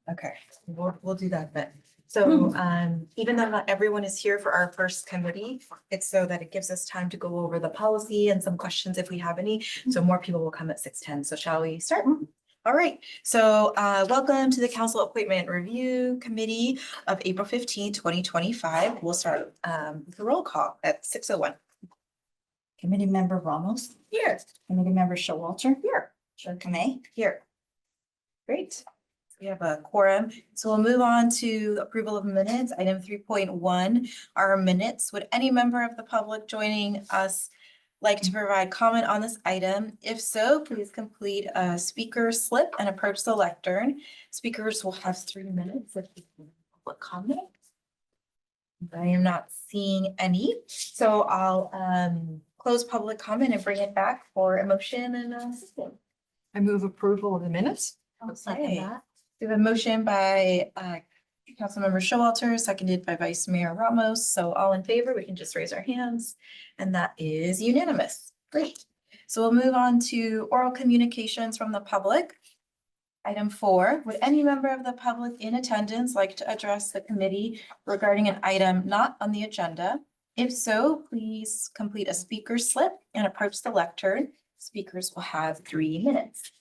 Okay, we'll do that then. So even though not everyone is here for our first committee, it's so that it gives us time to go over the policy and some questions if we have any. So more people will come at 6:10. So shall we start? All right, so welcome to the Council Appointment Review Committee of April 15, 2025. We'll start with the roll call at 6:01. Committee member Ramos, Here. committee member Showalter, Here. Chair Kamei. Here. Great. We have a quorum. So we'll move on to approval of minutes. Item 3.1 are minutes. Would any member of the public joining us like to provide comment on this item? If so, please complete a speaker slip and approach the lectern. Speakers will have 3 minutes if you can public comment. I am not seeing any, so I'll close public comment and bring it back for a motion and a second. I move approval of the minutes. I'll second Okay. that. We have a motion by Councilmember Showalter, seconded by Vice Mayor Ramos. So all in favor, we can just raise our hands, and that is unanimous. Great. So we'll move on to oral communications from the public. Item 4, would any member of the public in attendance like to address the committee regarding an item not on the agenda? If so, please complete a speaker slip and approach the lectern. Speakers will have 3 minutes.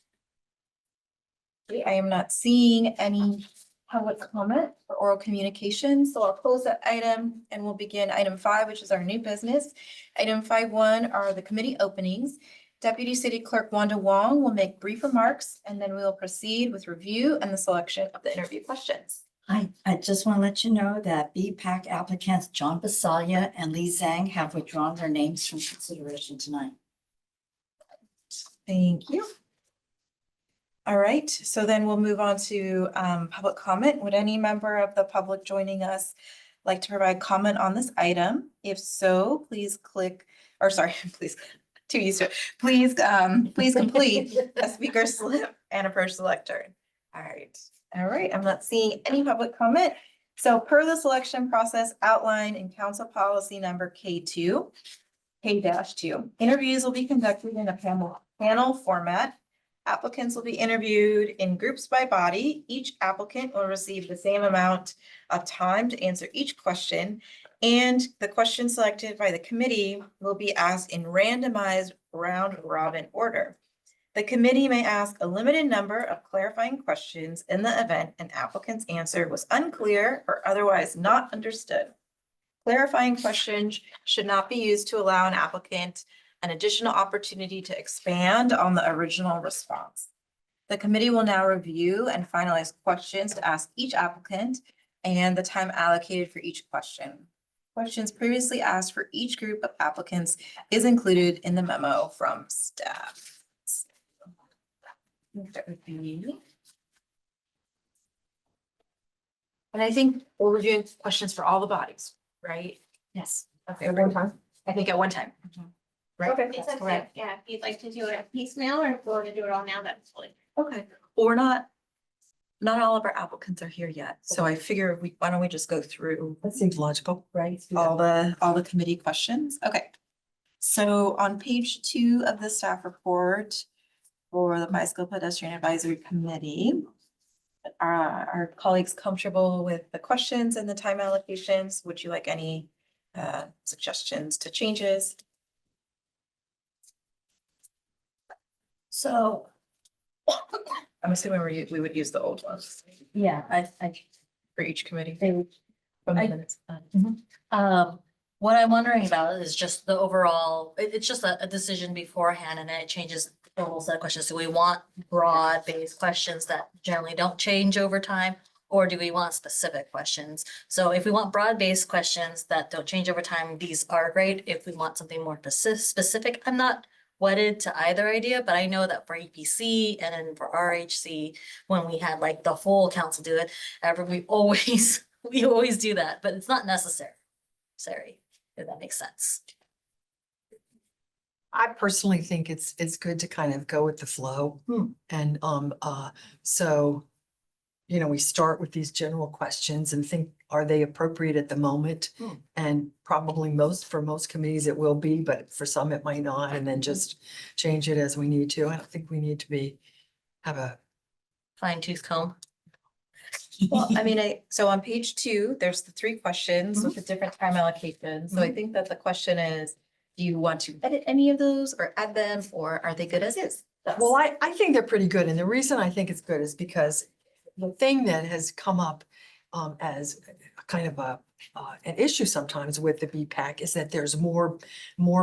Okay, I am not seeing any public comment for oral communication, so I'll close that item and we'll begin item 5, which is our new business. Item 5.1 are the committee openings. Deputy City Clerk Wanda Wong will make brief remarks and then we will proceed with review and the selection of the interview questions. I just want to let you know that BPAC applicants John Basalia and Lee Zhang have withdrawn their names from consideration tonight. Thank you. All right, so then we'll move on to public comment. Would any member of the public joining us like to provide comment on this item? If so, please click, or sorry, please, too used to it. Please complete a speaker slip and approach the lectern. All right, I'm not seeing any public comment. So per the selection process outlined in Council Policy number K2, K-2, interviews will be conducted in a panel format. Applicants will be interviewed in groups by body. Each applicant will receive the same amount of time to answer each question, and the question selected by the committee will be asked in randomized round robin order. The committee may ask a limited number of clarifying questions in the event an applicant's answer was unclear or otherwise not understood. Clarifying questions should not be used to allow an applicant an additional opportunity to expand on the original response. The committee will now review and finalize questions to ask each applicant and the time allocated for each question. Questions previously asked for each group of applicants is included in the memo from staff. That would be. And I think we're reviewing questions for all the bodies, right? Yes. Okay, at one time. I think at one time. Right? Okay. That's It's up to you. correct. Yeah, if you'd like to do it piecemeal or if you want to do it all now, that's fine. Okay, or not all of our applicants are here yet, so I figure why don't we just go through That seems logical. right, all the committee questions. Okay. So on page 2 of the staff report for the Bicycle Pedestrian Advisory Committee, are our colleagues comfortable with the questions and the time allocations? Would you like any suggestions to changes? So, I'm assuming we would use the old ones yeah, I for each committee. think, From the I- minutes. What I'm wondering about is just the overall, it's just a decision beforehand and then it changes the whole set of questions. Do we want broad-based questions that generally don't change over time? Or do we want specific questions? So if we want broad-based questions that don't change over time, these are great. If we want something more specific, I'm not wedded to either idea, but I know that for EPC and then for RHC, when we had like the full council do it, we always do that, but it's not necessary. Sorry, if that makes sense. I personally think it's good to kind of go with the flow. And so, you know, we start with these general questions and think, are they appropriate at the moment? And probably for most committees it will be, but for some it might not, and then just change it as we need to. I don't think we need to have a Fine tooth comb. Well, I mean, so on page 2, there's the 3 questions with the different time allocations. So I think that the question is, do you want to edit any of those or add them, or are they good as is? Well, I think they're pretty good. And the reason I think it's good is because the thing that has come up as a kind of an issue sometimes with the BPAC is that there's more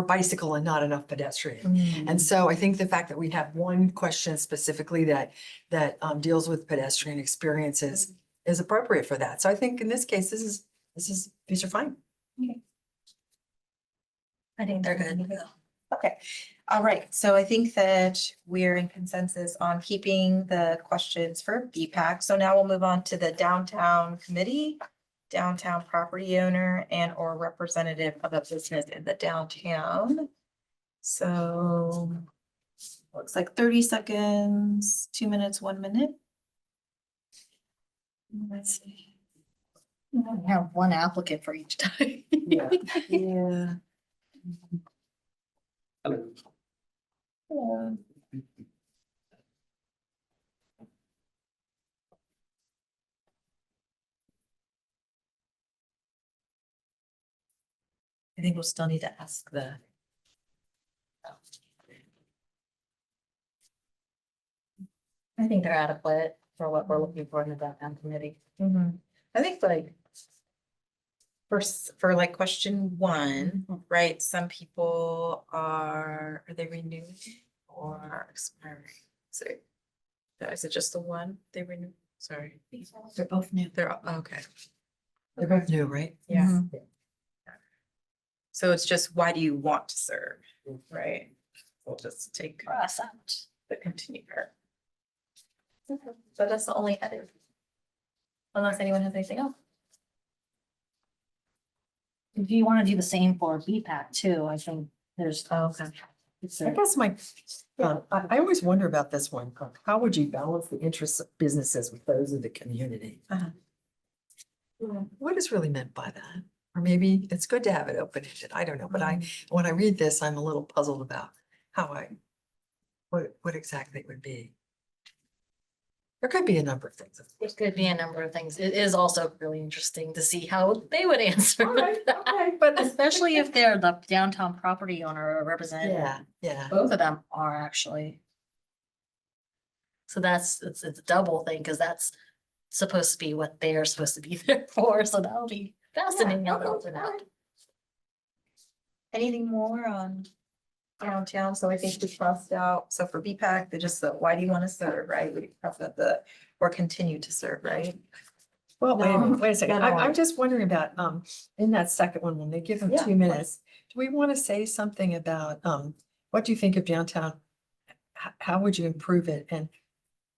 bicycle and not enough pedestrian. And so I think the fact that we have one question specifically that deals with pedestrian experiences is appropriate for that. So I think in this case, these are fine. I think they're good. Okay, all right, so I think that we're in consensus on keeping the questions for BPAC. So now we'll move on to the downtown committee, downtown property owner, and or representative of a business in the downtown. So looks like 30 seconds, 2 minutes, 1 minute. Let's see. We have one applicant for each time. Yeah. Yeah. Hello. Hello. I think we'll still need to ask the. I think they're adequate for what we're looking for in the downtown committee. I think like. For like question 1, right, some people are they renewed or expiring? So, is it just the one they renew? Sorry, They're both new. they're, okay, They're both new, right? yeah. So it's just, why do you want to serve, right? We'll just take Cross out. the continue part. So that's the only edit. Unless anyone has anything else. If you want to do the same for BPAC too, I think there's. Okay. It's I guess I always wonder about this one. How would you balance the interests of businesses with those of the community? Uh-huh. What is really meant by that? Or maybe it's good to have it open-ended. I don't know, but when I read this, I'm a little puzzled about what exactly it would be. There could be a number of things. It could be a number of things. It is also really interesting to see how they would answer. Okay, but Especially if they're the downtown property owner or representative. yeah. Both of them are actually. So it's a double thing, because that's supposed to be what they're supposed to be there for, so that'll be fascinating how they'll turn out. Anything more on downtown? So I think we crossed out, so for BPAC, they just, why do you want to serve, right? We crossed out or continue to serve, right? Well, wait a second. No, no. I'm just wondering about, in that second one, when they give them Yeah. 2 minutes, do we want to say something about, what do you think of downtown? How would you improve it?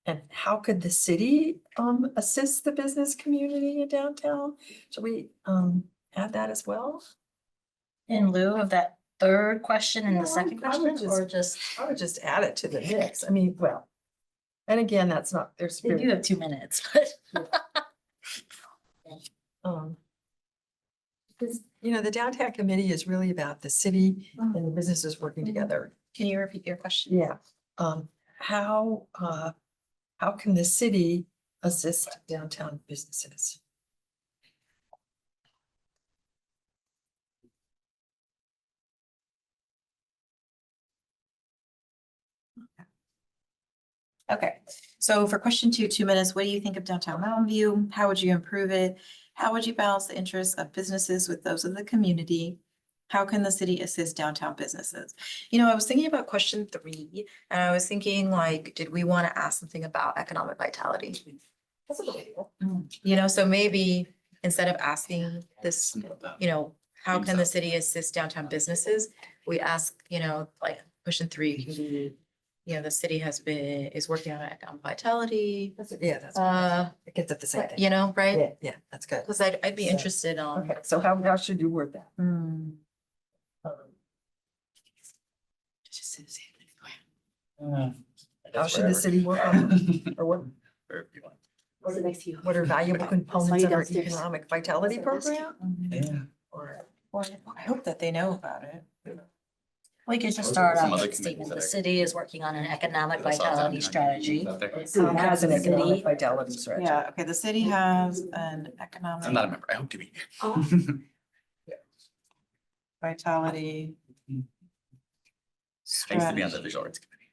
And how could the city, assist the business community in downtown? Should we, add that as well? In lieu of that third question and No, the second I would question, or just, I would just add it to the mix. I mean, well, and again, that's not their they spirit. do have 2 minutes, but. Because, the downtown committee is really about the city and the businesses working together. Can you repeat your question? Yeah. How can the city assist downtown businesses? Okay, so for question 2, 2 minutes, what do you think of downtown Mountain View? How would you improve it? How would you balance the interests of businesses with those of the community? How can the city assist downtown businesses? I was thinking about question 3, and I was thinking like, did we want to ask something about economic vitality? That's a good idea. So maybe instead of asking this, how can the city assist downtown businesses? We ask, like question 3 can be, the city is working on economic vitality. That's it gets at the same thing. Right? Yeah, that's good. Because I'd be So- interested on. Okay, so how should you word that? How should the city work on, or what are valuable components of our downstairs. economic vitality program? Yeah. Or, Well, I hope that they know about it. We could just Those are start some off other with the statement. committees The that city is working on an economic that I saw vitality down strategy. out there. Who has an City. economic vitality strategy? Yeah, okay, the city has an economic. I'm not a member. I hope to be. Vitality. I used to be on the strategy. visual arts committee.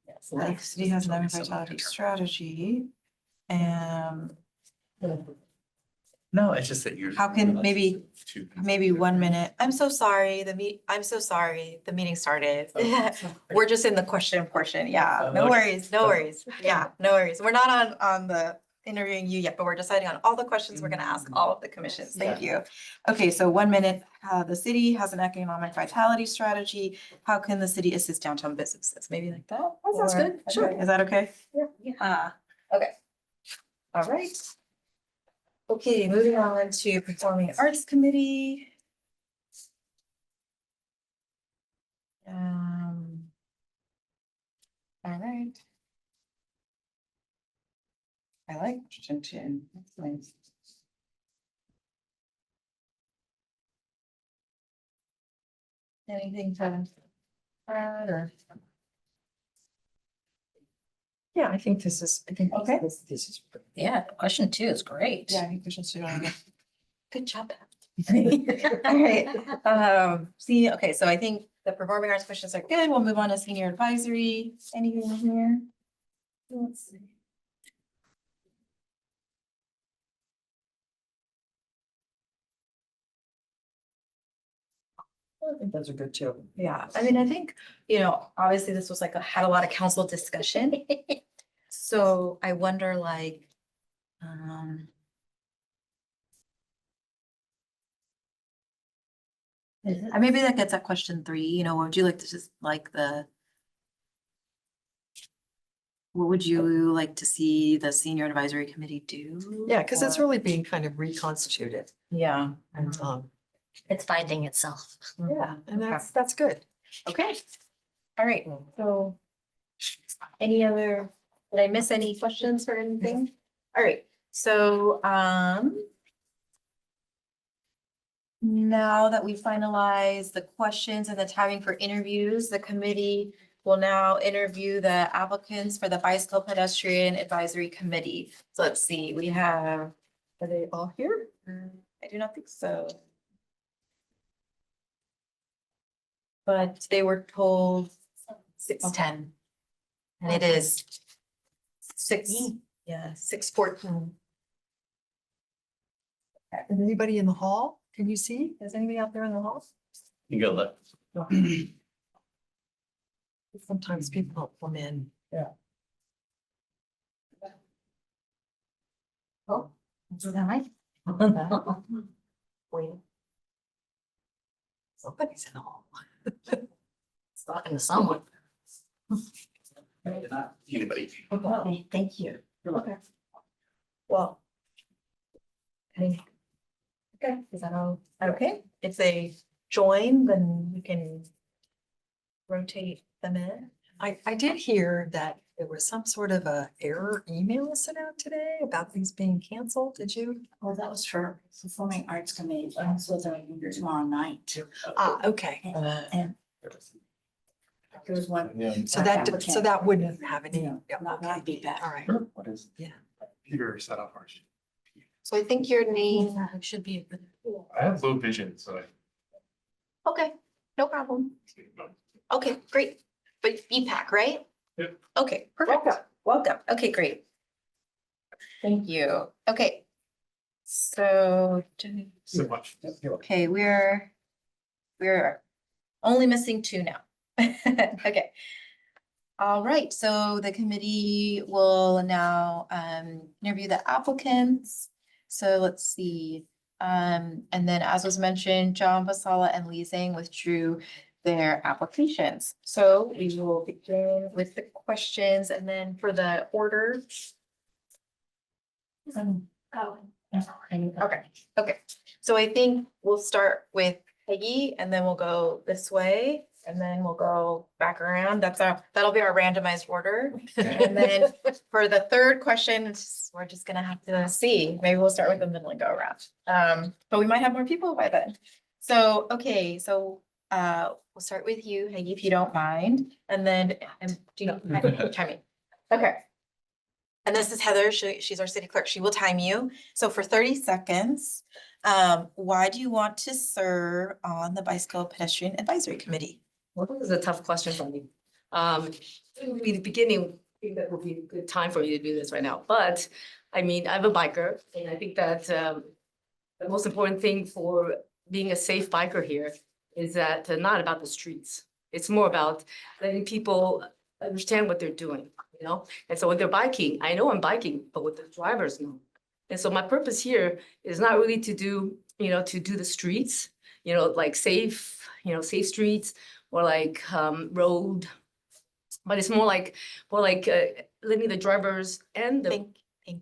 Yes, The nice. city has an Something vitality similar. strategy. And No, it's just that you're. how can, maybe Two- 1 minute. I'm so sorry, I'm so sorry, the meeting started. We're just in the question portion, yeah, no worries, yeah, no worries. We're not on the interviewing you yet, but we're deciding on all the questions we're gonna ask all of the commissions, thank you. Okay, so 1 minute, the city has an economic vitality strategy. How can the city assist downtown businesses? Maybe like that? That sounds Or- good, sure. okay, is that okay? Yeah. Okay. All right. Okay, moving on to Performing Arts Committee. All right. I like Chin. That's nice. Anything to add or? Yeah, I think Okay. this is. Yeah, question 2 is great. Yeah, I think we should do it. Good job. All right, see, okay, so I think the performing arts questions are good. We'll move on to senior advisory. Anything in here? Let's see. I think those are good too. Yeah, I mean, I think, obviously this was like had a lot of council discussion. So I wonder like, maybe that gets at question 3, would you like to just like what would you like to see the senior advisory committee do? Yeah, because it's Or- really being kind of reconstituted Yeah. and, It's finding itself. yeah, and that's good. Okay. All right, so any other, did I miss any questions or anything? All right, so, now that we finalized the questions and the timing for interviews, the committee will now interview the applicants for the Bicycle Pedestrian Advisory Committee. So let's see, we have, are they all here? I do not think so. But they were told 6:10. And it is 6:14. Is anybody in the hall? Can you see? Is anybody out there in the hall? You go look. Sometimes people don't come in. Oh, is that right? Wait. Somebody's in the hall. It's talking to someone. Anybody. Okay, thank you. Okay. Well. Okay, is that all? Okay, if they join, then we can rotate them in. I did hear that there was some sort of a error email sent out today about these being canceled. Did you? Well, that was for Performing Arts Committee, and so they're tomorrow night. Okay. And there was one. So that wouldn't have any. No, not gonna be back. All right. What is? Yeah. Peter set up ours. So I think your name, It should be. I have low vision, so okay, no problem. Okay, great. But BPAC, right? Yep. Okay, perfect. Welcome. Okay, great. Thank you. Okay. So, so much. okay, we're only missing 2 now. Okay. All right, so the committee will now interview the applicants. So let's see. And then as was mentioned, John Basala and Lee Zhang withdrew their applications. So we will begin with the questions and then for the order. Okay, so I think we'll start with Peggy and then we'll go this way and then we'll go back around. That'll be our randomized order. And then for the third question, we're just gonna have to see. Maybe we'll start with the middle and go around. But we might have more people by then. So, okay, so we'll start with you, Peggy, if you don't mind, and then, do you know, timing? Okay. And this is Heather, she's our city clerk, she will time you. So for 30 seconds, why do you want to serve on the Bicycle Pedestrian Advisory Committee? Well, this is a tough question for me. It would be the beginning, I think that would be a good time for me to do this right now, but I mean, I'm a biker and I think that the most important thing for being a safe biker here is that not about the streets. It's more about letting people understand what they're doing, you know? And so when they're biking, I know I'm biking, but what the drivers know. And so my purpose here is not really to do, to do the streets, like safe, safe streets or like road. But it's more like letting the drivers and the, Thank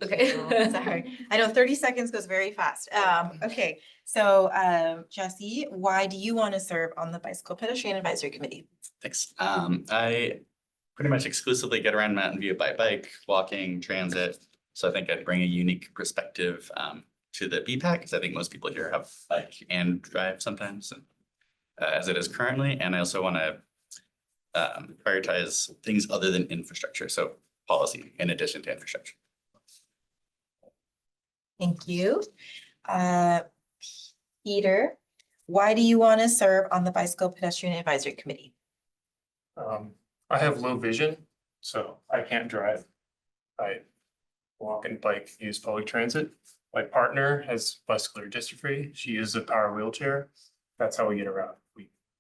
Okay. you. Sorry, I know 30 seconds goes very fast. Okay, so Jesse, why do you want to serve on the Bicycle Pedestrian Advisory Committee? Thanks. I pretty much exclusively get around Mountain View by bike, walking, transit. So I think I'd bring a unique perspective to the BPAC, because I think most people here have bike and drive sometimes, as it is currently. And I also want to prioritize things other than infrastructure, so policy in addition to infrastructure. Thank you. Peter, why do you want to serve on the Bicycle Pedestrian Advisory Committee? I have low vision, so I can't drive. I walk and bike, use public transit. My partner has muscular dystrophy. She uses a power wheelchair. That's how we get around.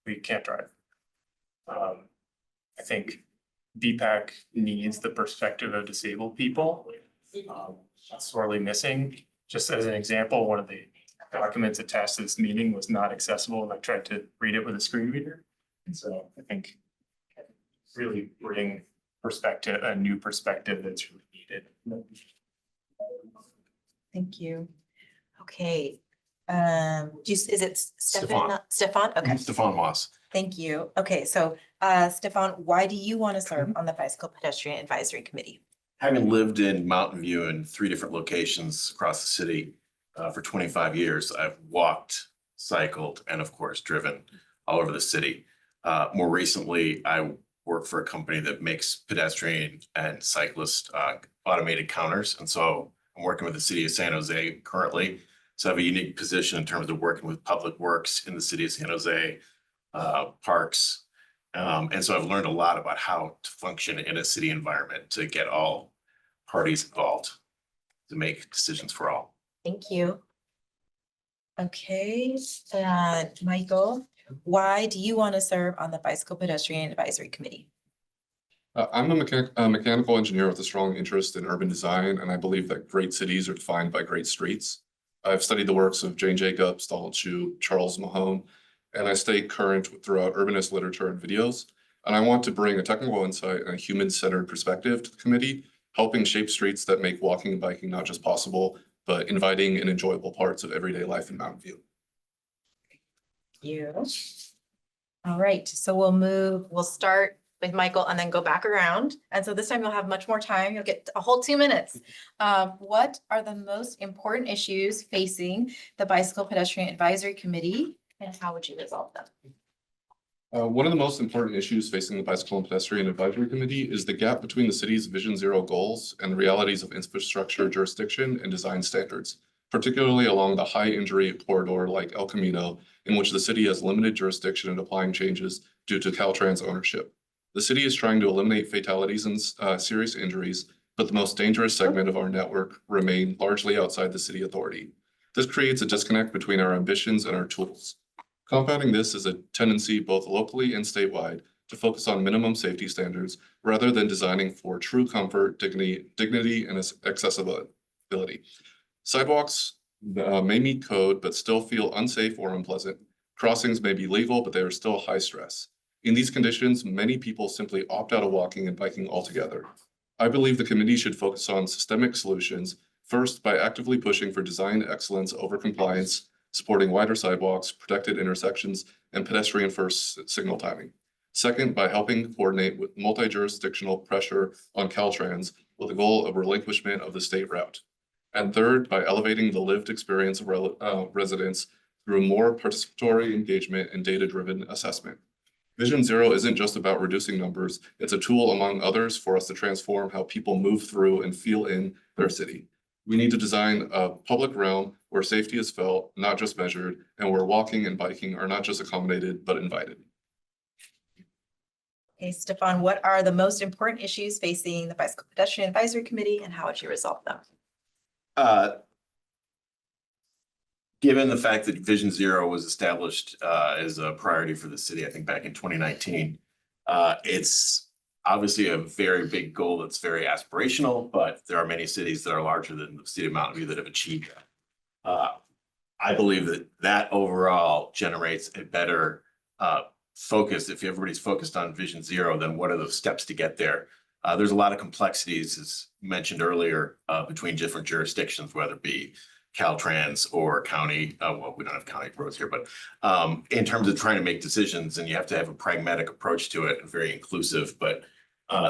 We can't drive. I think BPAC needs the perspective of disabled people. That's sorely missing. Just as an example, one of the documents attached to this meeting was not accessible, and I tried to read it with a screen reader. And so I think really bring perspective, a new perspective that's really needed. Thank you. Okay. Is it Stefan. Stefan? Okay, Stefan Moss. thank you. Okay, so Stefan, why do you want to serve on the Bicycle Pedestrian Advisory Committee? Having lived in Mountain View in 3 different locations across the city for 25 years, I've walked, cycled, and of course, driven all over the city. More recently, I work for a company that makes pedestrian and cyclist automated counters. And so I'm working with the city of San Jose currently. So I have a unique position in terms of working with public works in the city of San Jose, parks. And so I've learned a lot about how to function in a city environment to get all parties involved to make decisions for all. Thank you. Okay, Michael, why do you want to serve on the Bicycle Pedestrian Advisory Committee? I'm a mechanical engineer with a strong interest in urban design, and I believe that great cities are defined by great streets. I've studied the works of Jane Jacobs, Donald Chu, Charles Mahone, and I stay current throughout urbanist literature and videos. And I want to bring a technical insight and a human-centered perspective to the committee, helping shape streets that make walking and biking not just possible, but inviting and enjoyable parts of everyday life in Mountain View. You. All right, so we'll start with Michael and then go back around. And so this time you'll have much more time. You'll get a whole 2 minutes. What are the most important issues facing the Bicycle Pedestrian Advisory Committee, and how would you resolve them? One of the most important issues facing the Bicycle and Pedestrian Advisory Committee is the gap between the city's Vision Zero goals and the realities of infrastructure jurisdiction and design standards, particularly along the high injury corridor like El Camino, in which the city has limited jurisdiction in applying changes due to Caltrans ownership. The city is trying to eliminate fatalities and serious injuries, but the most dangerous segment of our network remain largely outside the city authority. This creates a disconnect between our ambitions and our tools. Compounding this is a tendency both locally and statewide to focus on minimum safety standards rather than designing for true comfort, dignity, and accessibility. Sidewalks may meet code, but still feel unsafe or unpleasant. Crossings may be legal, but they are still high stress. In these conditions, many people simply opt out of walking and biking altogether. I believe the committee should focus on systemic solutions, first by actively pushing for design excellence over compliance, supporting wider sidewalks, protected intersections, and pedestrian-first signal timing. Second, by helping coordinate with multi-jurisdictional pressure on Caltrans with the goal of relinquishment of the state route. And third, by elevating the lived experience of residents through more participatory engagement and data-driven assessment. Vision Zero isn't just about reducing numbers. It's a tool among others for us to transform how people move through and feel in their city. We need to design a public realm where safety is felt, not just measured, and where walking and biking are not just accommodated, but invited. Okay, Stefan, what are the most important issues facing the Bicycle Pedestrian Advisory Committee and how would you resolve them? Given the fact that Vision Zero was established as a priority for the city, I think back in 2019, it's obviously a very big goal that's very aspirational, but there are many cities that are larger than the city of Mountain View that have achieved that. I believe that that overall generates a better focus. If everybody's focused on Vision Zero, then what are those steps to get there? There's a lot of complexities, as mentioned earlier, between different jurisdictions, whether it be Caltrans or county, well, we don't have county roads here, but in terms of trying to make decisions, and you have to have a pragmatic approach to it, and very inclusive, but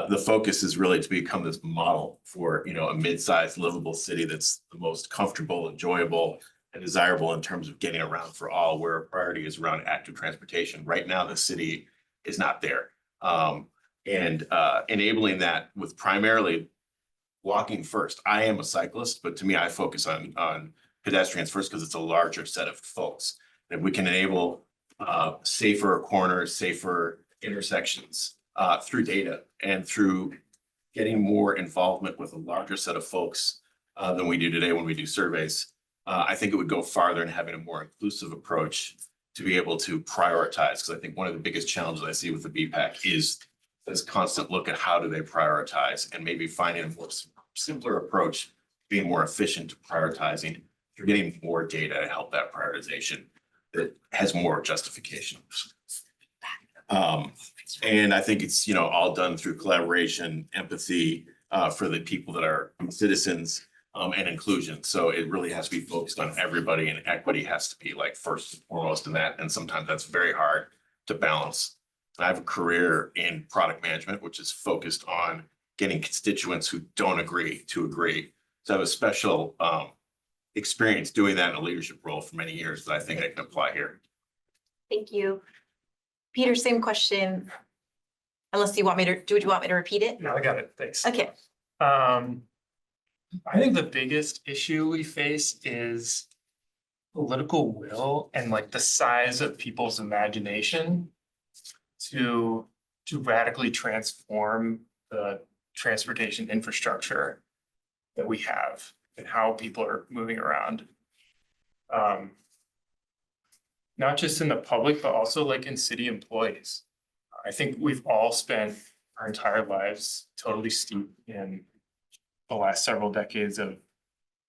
the focus is really to become this model for, you know, a mid-sized livable city that's the most comfortable, enjoyable, and desirable in terms of getting around for all, where a priority is around active transportation. Right now, the city is not there. And enabling that with primarily walking first. I am a cyclist, but to me, I focus on pedestrians first because it's a larger set of folks. And if we can enable safer corners, safer intersections through data and through getting more involvement with a larger set of folks than we do today when we do surveys, I think it would go farther in having a more inclusive approach to be able to prioritize. Because I think one of the biggest challenges I see with the BPAC is this constant look at how do they prioritize, and maybe finding a more simpler approach, being more efficient to prioritizing, through getting more data to help that prioritization that has more justification. And I think it's, you know, all done through collaboration, empathy for the people that are citizens, and inclusion. So it really has to be focused on everybody, and equity has to be like first and foremost in that. And sometimes that's very hard to balance. I have a career in product management, which is focused on getting constituents who don't agree to agree. So I have a special experience doing that in a leadership role for many years that I think I can apply here. Thank you. Peter, same question. Unless you want me to, would you want me to repeat it? No, I got it. Thanks. Okay. I think the biggest issue we face is political will and like the size of people's imagination to radically transform the transportation infrastructure that we have and how people are moving around. Not just in the public, but also like in city employees. I think we've all spent our entire lives totally steeped in the last several decades of,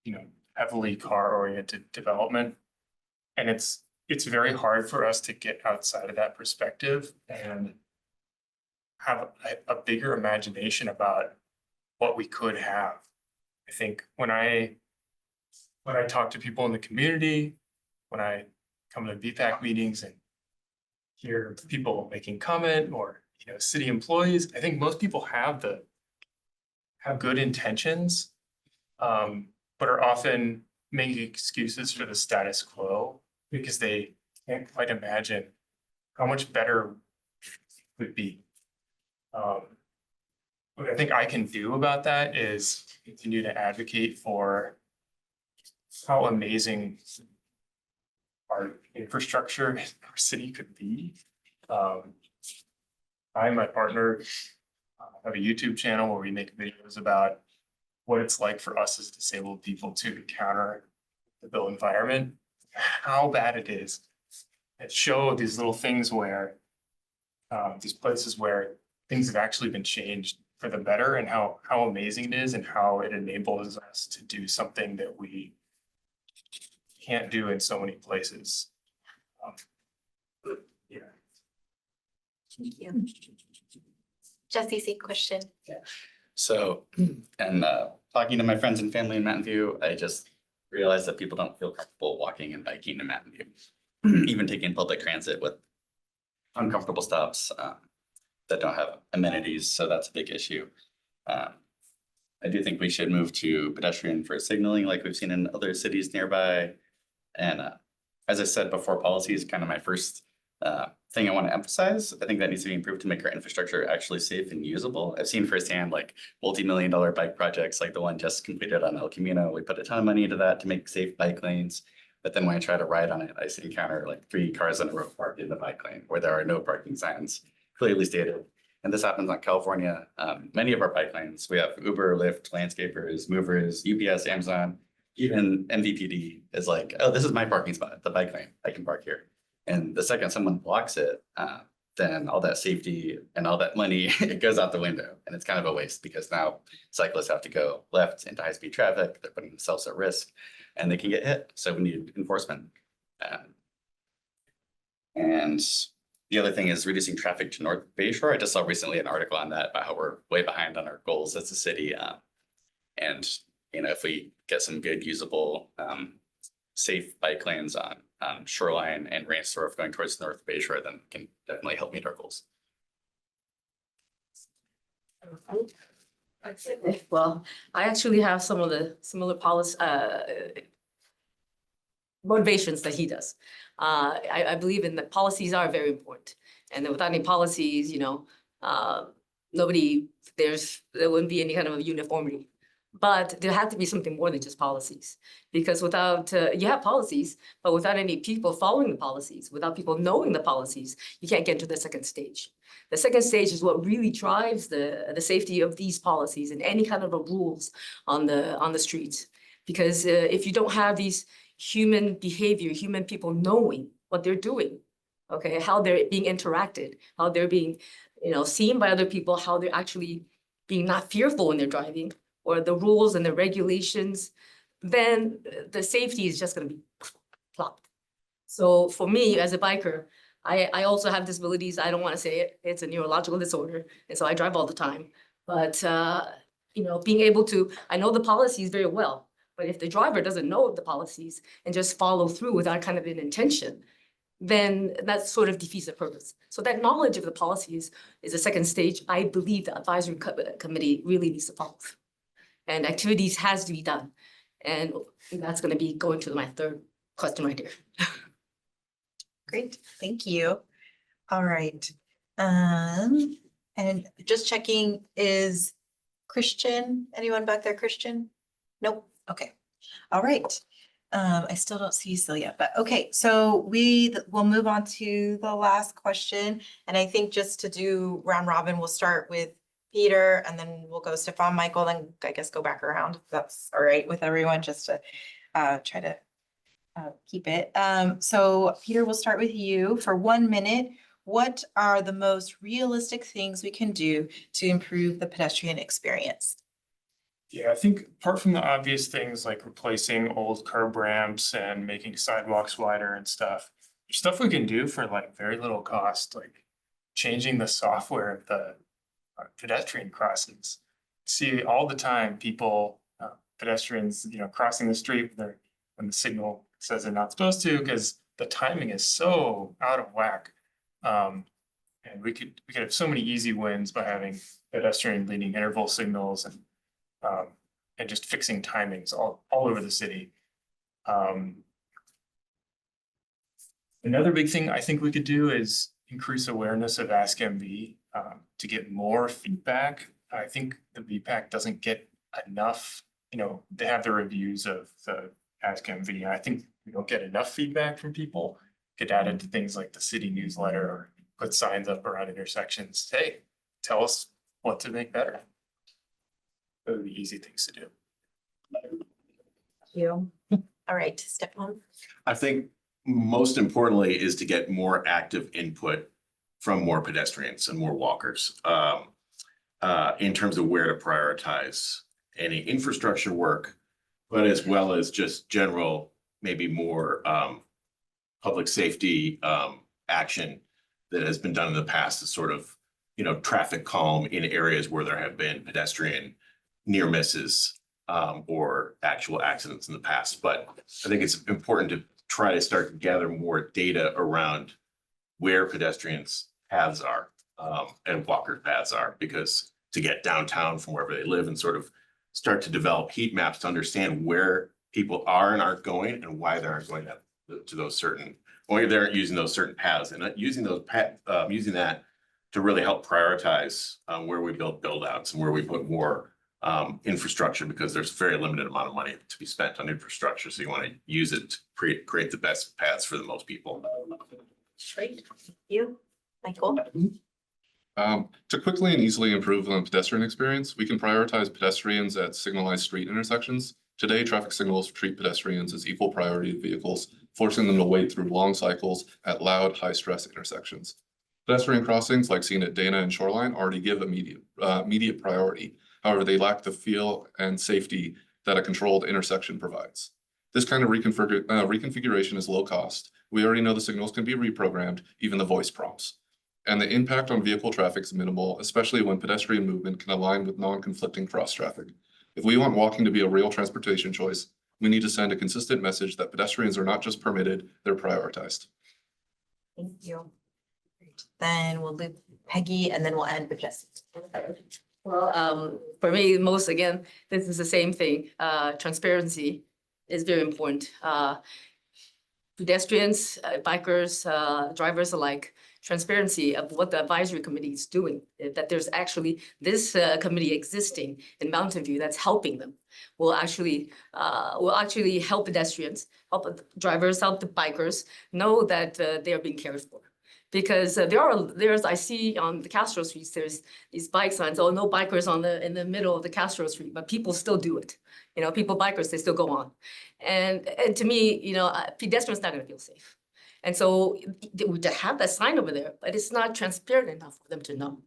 you know, heavily car-oriented development. And it's very hard for us to get outside of that perspective and have a bigger imagination about what we could have. I think when I talk to people in the community, when I come to BPAC meetings and hear people making comment, or, you know, city employees, I think most people have good intentions, but are often making excuses for the status quo because they can't quite imagine how much better it would be. What I think I can do about that is continue to advocate for how amazing our infrastructure in our city could be. I and my partner have a YouTube channel where we make videos about what it's like for us as disabled people to encounter the built environment, how bad it is, and show these little things where these places where things have actually been changed for the better, and how amazing it is, and how it enables us to do something that we can't do in so many places. Yeah. Thank you. Jesse, same question. So, and talking to my friends and family in Mountain View, I just realized that people don't feel comfortable walking and biking in Mountain View. Even taking public transit with uncomfortable stops that don't have amenities, so that's a big issue. I do think we should move to pedestrian first signaling like we've seen in other cities nearby. And as I said before, policy is kind of my first thing I want to emphasize. I think that needs to be improved to make our infrastructure actually safe and usable. I've seen firsthand like multi-million-dollar bike projects like the one just completed on El Camino. We put a ton of money into that to make safe bike lanes. But then when I try to ride on it, I encounter like 3 cars in a row parked in the bike lane where there are no parking signs clearly stated. And this happens on California. Many of our bike lanes, we have Uber, Lyft, landscapers, movers, UPS, Amazon, even MVPD is like, oh, this is my parking spot, the bike lane, I can park here. And the second someone blocks it, then all that safety and all that money, it goes out the window. And it's kind of a waste because now cyclists have to go left into high-speed traffic. They're putting themselves at risk and they can get hit. So we need enforcement. And the other thing is reducing traffic to North Bayshore. I just saw recently an article on that about how we're way behind on our goals as a city. And if we get some good usable, safe bike lanes on Shoreline and Rainsthorpe going towards North Bayshore, then can definitely help meet our goals. Well, I actually have some of the similar policy, motivations that he does. I believe in that policies are very important. And without any policies, there wouldn't be any kind of uniformity. But there had to be something more than just policies, because without, you have policies, but without any people following the policies, without people knowing the policies, you can't get to the second stage. The second stage is what really drives the safety of these policies and any kind of rules on the streets. Because if you don't have these human behavior, human people knowing what they're doing, okay, how they're being interacted, how they're being, seen by other people, how they're actually being not fearful when they're driving, or the rules and the regulations, then the safety is just gonna be plopped. So for me, as a biker, I also have disabilities. I don't wanna say it, it's a neurological disorder, and so I drive all the time. But, being able to, I know the policies very well, but if the driver doesn't know the policies and just follow through without kind of an intention, then that sort of defeats the purpose. So that knowledge of the policies is a second stage. I believe the advisory committee really needs to follow through. And activities has to be done. And that's gonna be going to my third question right here. Great, thank you. All right. And just checking, is Christian, anyone back there, Christian? Nope, okay. All right. I still don't see Celia, but okay, so we'll move on to the last question. And I think just to do round robin, we'll start with Peter, and then we'll go Stefan, Michael, then I guess go back around. If that's all right with everyone, just to try to keep it. So Peter, we'll start with you for 1 minute. What are the most realistic things we can do to improve the pedestrian experience? Yeah, I think apart from the obvious things like replacing old curb ramps and making sidewalks wider and stuff, there's stuff we can do for like very little cost, like changing the software of the pedestrian crossings. See all the time people, pedestrians, crossing the street when the signal says they're not supposed to, because the timing is so out of whack. And we could have so many easy wins by having pedestrian leading interval signals and just fixing timings all over the city. Another big thing I think we could do is increase awareness of Ask MV to get more feedback. I think the VPAC doesn't get enough, they have the reviews of the Ask MV. I think we don't get enough feedback from people. Get added to things like the city newsletter or put signs up around intersections. Hey, tell us what to make better. Those are the easy things to do. You. All right, Stefan. I think most importantly is to get more active input from more pedestrians and more walkers in terms of where to prioritize any infrastructure work, but as well as just general, maybe more public safety action that has been done in the past to sort of, traffic calm in areas where there have been pedestrian near misses or actual accidents in the past. But I think it's important to try to start to gather more data around where pedestrians paths are and walker paths are, because to get downtown from wherever they live and sort of start to develop heat maps to understand where people are and aren't going and why they aren't going to those certain or they aren't using those certain paths and using those using that to really help prioritize where we build outs and where we put more infrastructure, because there's a very limited amount of money to be spent on infrastructure. So you want to use it to create the best paths for the most people. Great, thank you, Michael. To quickly and easily improve the pedestrian experience, we can prioritize pedestrians at signalized street intersections. Today, traffic signals treat pedestrians as equal priority vehicles, forcing them to wait through long cycles at loud, high-stress intersections. Pedestrian crossings, like seen at Dana and Shoreline, already give immediate priority. However, they lack the feel and safety that a controlled intersection provides. This kind of reconfiguration is low cost. We already know the signals can be reprogrammed, even the voice prompts. And the impact on vehicle traffic is minimal, especially when pedestrian movement can align with non-conflicting cross traffic. If we want walking to be a real transportation choice, we need to send a consistent message that pedestrians are not just permitted, they're prioritized. Thank you. Great. Then we'll do Peggy and then we'll end with Jesse. Well, for me, again, this is the same thing. Transparency is very important. Pedestrians, bikers, drivers alike, transparency of what the advisory committee is doing, that there's actually this committee existing in Mountain View that's helping them, will actually help pedestrians, help drivers, help the bikers know that they are being cared for. Because I see on the Castro streets, there's these bike signs, oh, no bikers in the middle of the Castro street, but people still do it. You know, bikers, they still go on. And to me, you know, pedestrians not gonna feel safe. And so to have that sign over there, but it's not transparent enough for them to know.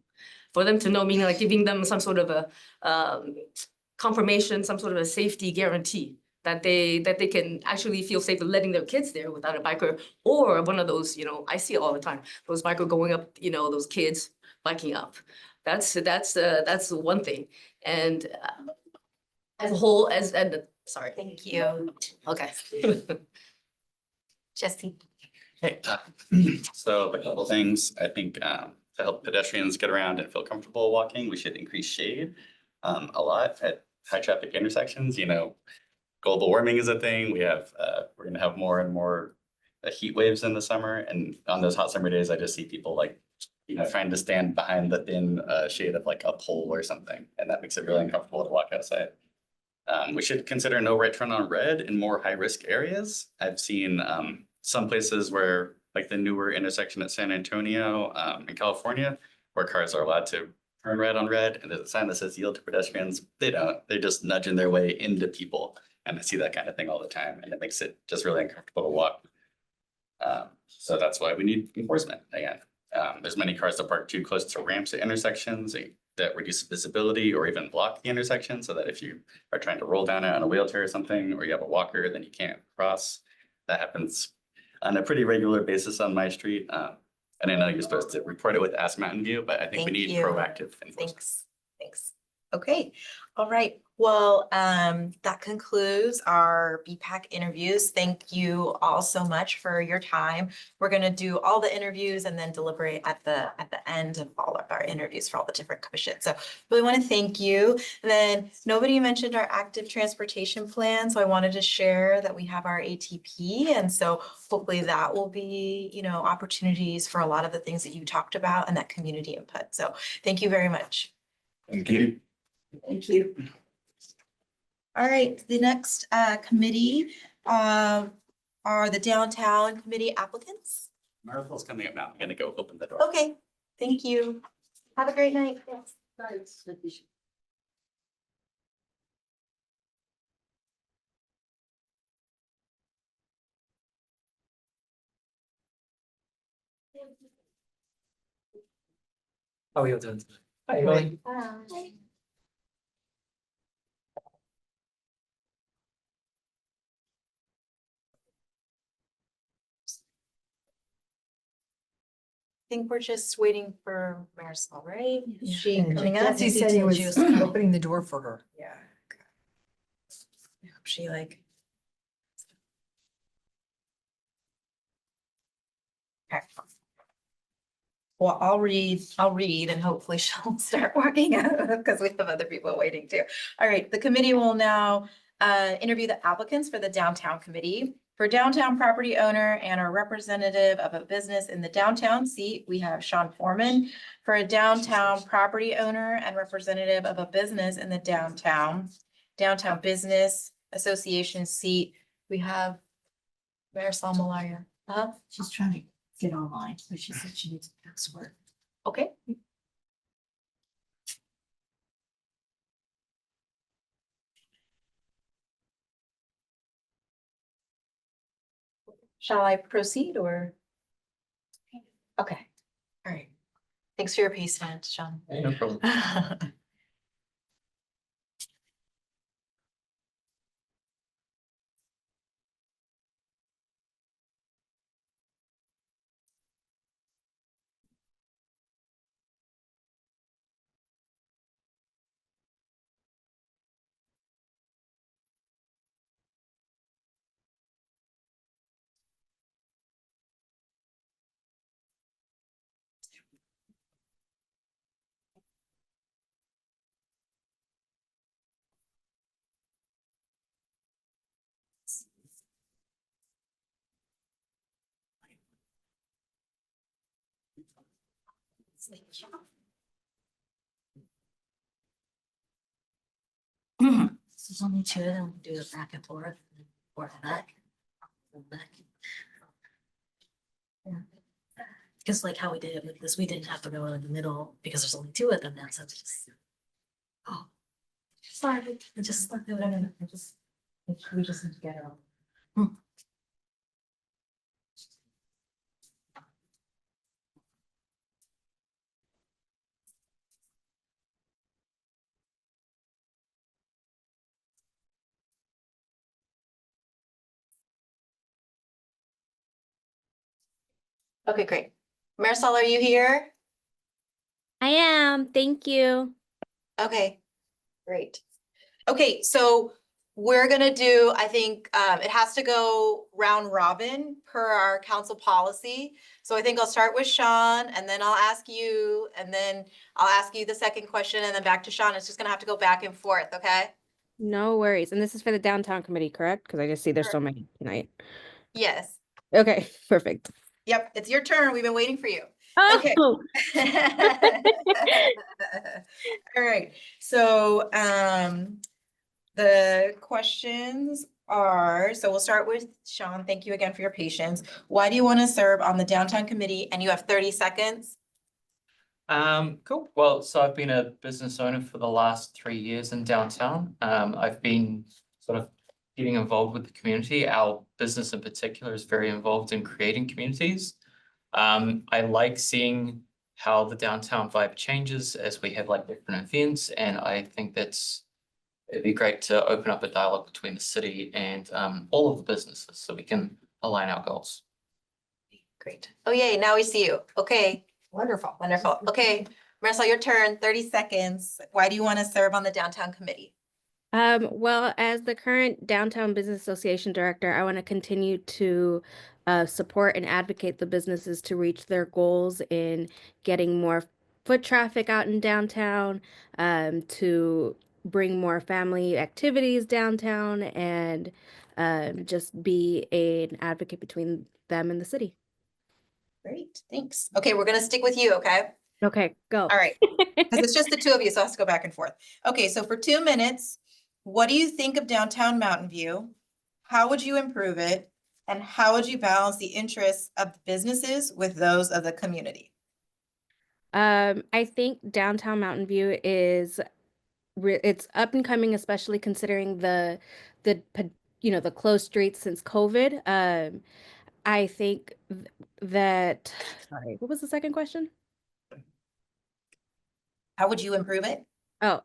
For them to know, meaning like giving them some sort of a confirmation, some sort of a safety guarantee that they can actually feel safe letting their kids there without a biker or one of those, you know, I see it all the time, those biker going up, you know, those kids biking up. That's one thing. And as a whole, sorry. Thank you. Okay. Jesse. Hey, so a couple things, I think to help pedestrians get around and feel comfortable walking, we should increase shade a lot at high traffic intersections. You know, global warming is a thing. We're gonna have more and more heat waves in the summer, and on those hot summer days, I just see people like, you know, trying to stand behind the thin shade of like a pole or something, and that makes it really uncomfortable to walk outside. We should consider no right turn on red in more high risk areas. I've seen some places where, like the newer intersection at San Antonio in California, where cars are allowed to turn red on red, and there's a sign that says yield to pedestrians. They don't. They're just nudging their way into people. And I see that kind of thing all the time, and it makes it just really uncomfortable to walk. So that's why we need enforcement again. There's many cars that park too close to ramps at intersections that reduce visibility or even block the intersection, so that if you are trying to roll down it on a wheelchair or something, or you have a walker, then you can't cross. That happens on a pretty regular basis on my street. And I know you're supposed to report it with Ask Mountain View, but I think we Thank need you. proactive enforcement. Thanks. Okay, all right. Well, that concludes our BPAC interviews. Thank you all so much for your time. We're gonna do all the interviews and then deliberate at the end of all of our interviews for all the different commissions. So really want to thank you. And then nobody mentioned our active transportation plan, so I wanted to share that we have our ATP, and so hopefully that will be, you know, opportunities for a lot of the things that you talked about and that community input. So thank you very much. Thank you. Thank you. All right, the next committee are the downtown committee applicants. Marvel's coming up now. I'm gonna go open the door. Okay, thank you. Have a great night. How are you doing? Hi. I think we're just waiting for Marisol, right? Is she coming up? Jesse said he was opening the door for her. Yeah. I hope she like. Okay. Well, I'll read and hopefully she'll start working because we have other people waiting too. All right, the committee will now interview the applicants for the downtown committee. For downtown property owner and a representative of a business in the downtown seat, we have Sean Foreman. For a downtown property owner and representative of a business in the downtown Business Association seat, we have Marisol Malaya. She's trying to get online, but she said she needs a password. Okay. Shall I proceed or? Okay, all right. Thanks for your patience, Sean. No problem. There's only two of them, do it back and forth, forth and back. and back. Yeah. Just like how we did it with this, we didn't have to go in the middle because there's only two of them now, so it's just. Oh, sorry, I just, no, I just, we just need to get it all. Okay, great. Marisol, are you here? I am, thank you. Okay, great. Okay, so we're gonna do, I think, it has to go round robin per our council policy. So I think I'll start with Sean and then I'll ask you, and then I'll ask you the second question and then back to Sean. It's just gonna have to go back and forth, okay? No worries. And this is for the downtown committee, correct? Because I just see there's so many tonight. Yes. Okay, perfect. Yep, it's your turn. We've been waiting for you. Okay. Oh, All right, so the questions are, so we'll start with Sean. Thank you again for your patience. Why do you want to serve on the downtown committee? And you have 30 seconds. Cool. Well, so I've been a business owner for the last 3 years in downtown. I've been sort of getting involved with the community. Our business in particular is very involved in creating communities. I like seeing how the downtown vibe changes as we have like different events, and I think it'd be great to open up a dialogue between the city and all of the businesses so we can align our goals. Great. Oh, yay, now we see you. Okay. Wonderful, wonderful. Okay, Marisol, your turn, 30 seconds. Why do you want to serve on the downtown committee? Well, as the current Downtown Business Association director, I want to continue to support and advocate the businesses to reach their goals in getting more foot traffic out in downtown, to bring more family activities downtown, and just be an advocate between them and the city. Great, thanks. Okay, we're gonna stick with you, okay? Okay, go. All right, because it's just the two of you, so I have to go back and forth. Okay, so for 2 minutes, what do you think of downtown Mountain View? How would you improve it? And how would you balance the interests of the businesses with those of the community? I think downtown Mountain View is it's up and coming, especially considering the closed streets since COVID. I think that, sorry, what was the second question? How would you improve it? Oh,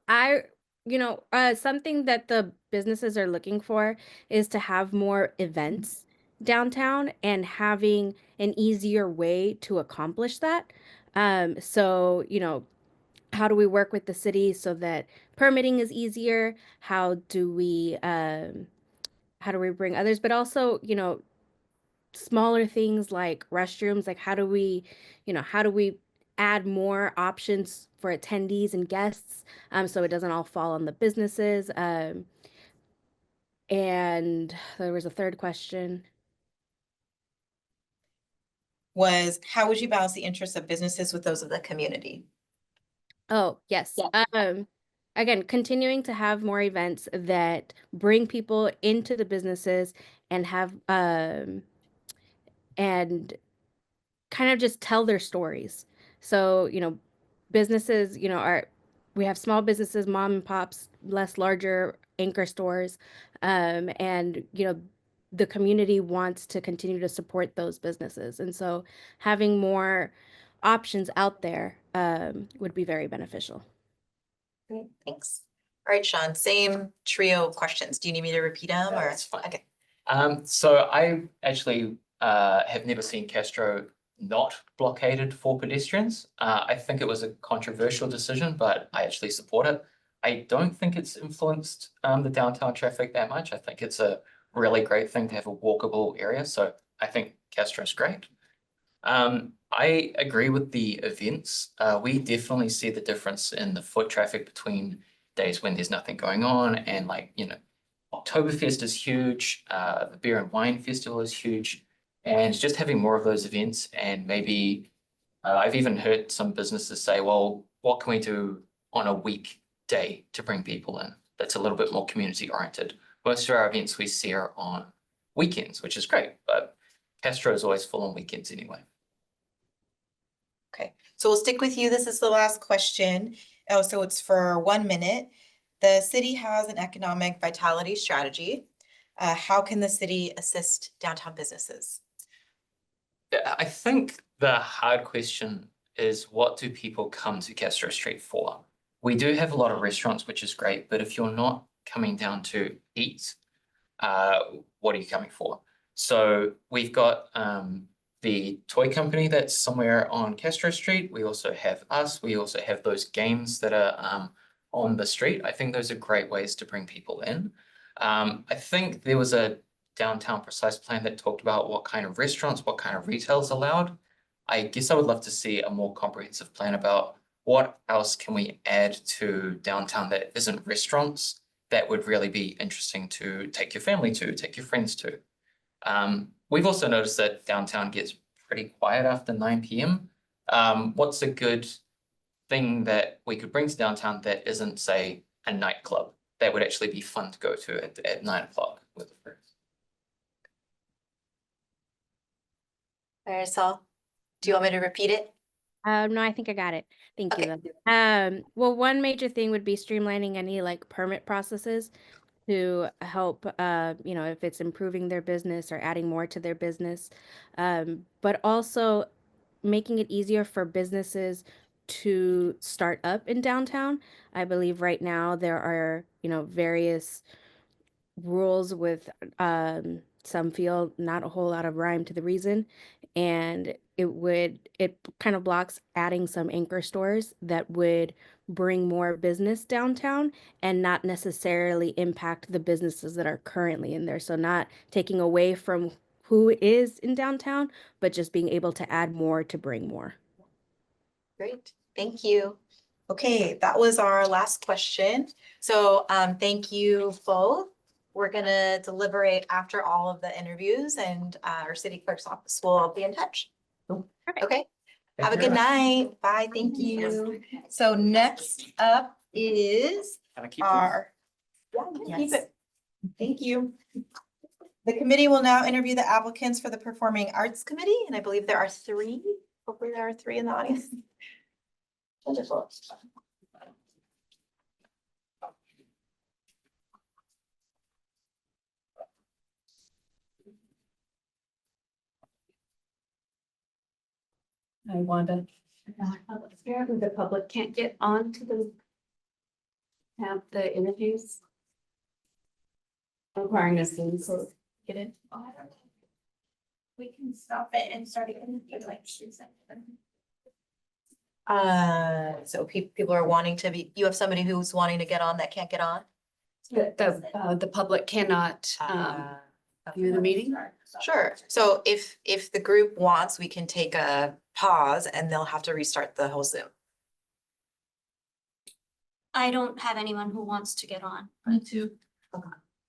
something that the businesses are looking for is to have more events downtown and having an easier way to accomplish that. So, how do we work with the city so that permitting is easier? How do we bring others, but also, smaller things like restrooms, like how do we add more options for attendees and guests, so it doesn't all fall on the businesses. And there was a third question. was how would you balance the interests of businesses with those of the community? Oh, yes. Again, continuing to have more events that bring people into the businesses and have and kind of just tell their stories. So, businesses, we have small businesses, mom and pops, less larger anchor stores. And, the community wants to continue to support those businesses. And so having more options out there would be very beneficial. Great, thanks. All right, Sean, same trio of questions. Do you need me to repeat them or? That's fine. Okay. So I actually have never seen Castro not blockaded for pedestrians. I think it was a controversial decision, but I actually support it. I don't think it's influenced the downtown traffic that much. I think it's a really great thing to have a walkable area. So I think Castro's great. I agree with the events. We definitely see the difference in the foot traffic between days when there's nothing going on and Oktoberfest is huge, the Beer and Wine Festival is huge, and just having more of those events and maybe I've even heard some businesses say, well, what can we do on a weekday to bring people in? That's a little bit more community oriented. Most of our events we see are on weekends, which is great, but Castro is always full on weekends anyway. Okay, so we'll stick with you. This is the last question. Oh, so it's for 1 minute. The city has an economic vitality strategy. How can the city assist downtown businesses? Yeah, I think the hard question is what do people come to Castro Street for? We do have a lot of restaurants, which is great, but if you're not coming down to eat, what are you coming for? So we've got the toy company that's somewhere on Castro Street. We also have us. We also have those games that are on the street. I think those are great ways to bring people in. I think there was a downtown precise plan that talked about what kind of restaurants, what kind of retail is allowed. I guess I would love to see a more comprehensive plan about what else can we add to downtown that isn't restaurants that would really be interesting to take your family to, take your friends to. We've also noticed that downtown gets pretty quiet after 9 p.m. What's a good thing that we could bring to downtown that isn't, say, a nightclub that would actually be fun to go to at 9 o'clock with friends? Marisol, do you want me to repeat it? No, I think I got it. Thank you. Okay. though. Well, one major thing would be streamlining any permit processes to help, if it's improving their business or adding more to their business. But also making it easier for businesses to start up in downtown. I believe right now there are, various rules with some feel not a whole lot of rhyme to the reason, and it kind of blocks adding some anchor stores that would bring more business downtown and not necessarily impact the businesses that are currently in there. So not taking away from who is in downtown, but just being able to add more to bring more. Great, thank you. Okay, that was our last question. So thank you both. We're gonna deliberate after all of the interviews and our city clerk's office will be in touch. Perfect. Okay, have a good night. Bye, thank you. So next up is Can I keep our. Yeah, you can keep Yes. it. Thank you. The committee will now interview the applicants for the Performing Arts Committee, and I believe there are 3. Hopefully there are 3 in the audience. Wonderful. Hi, Wanda. Apparently the public can't get on to have the interviews. Requiring us to get in. We can stop it and start again if you'd like to. So people are wanting to be, you have somebody who's wanting to get on that can't get on? The public cannot view the meeting. Sure. So if the group wants, we can take a pause and they'll have to restart the whole Zoom. I don't have anyone who wants to get on. Me too.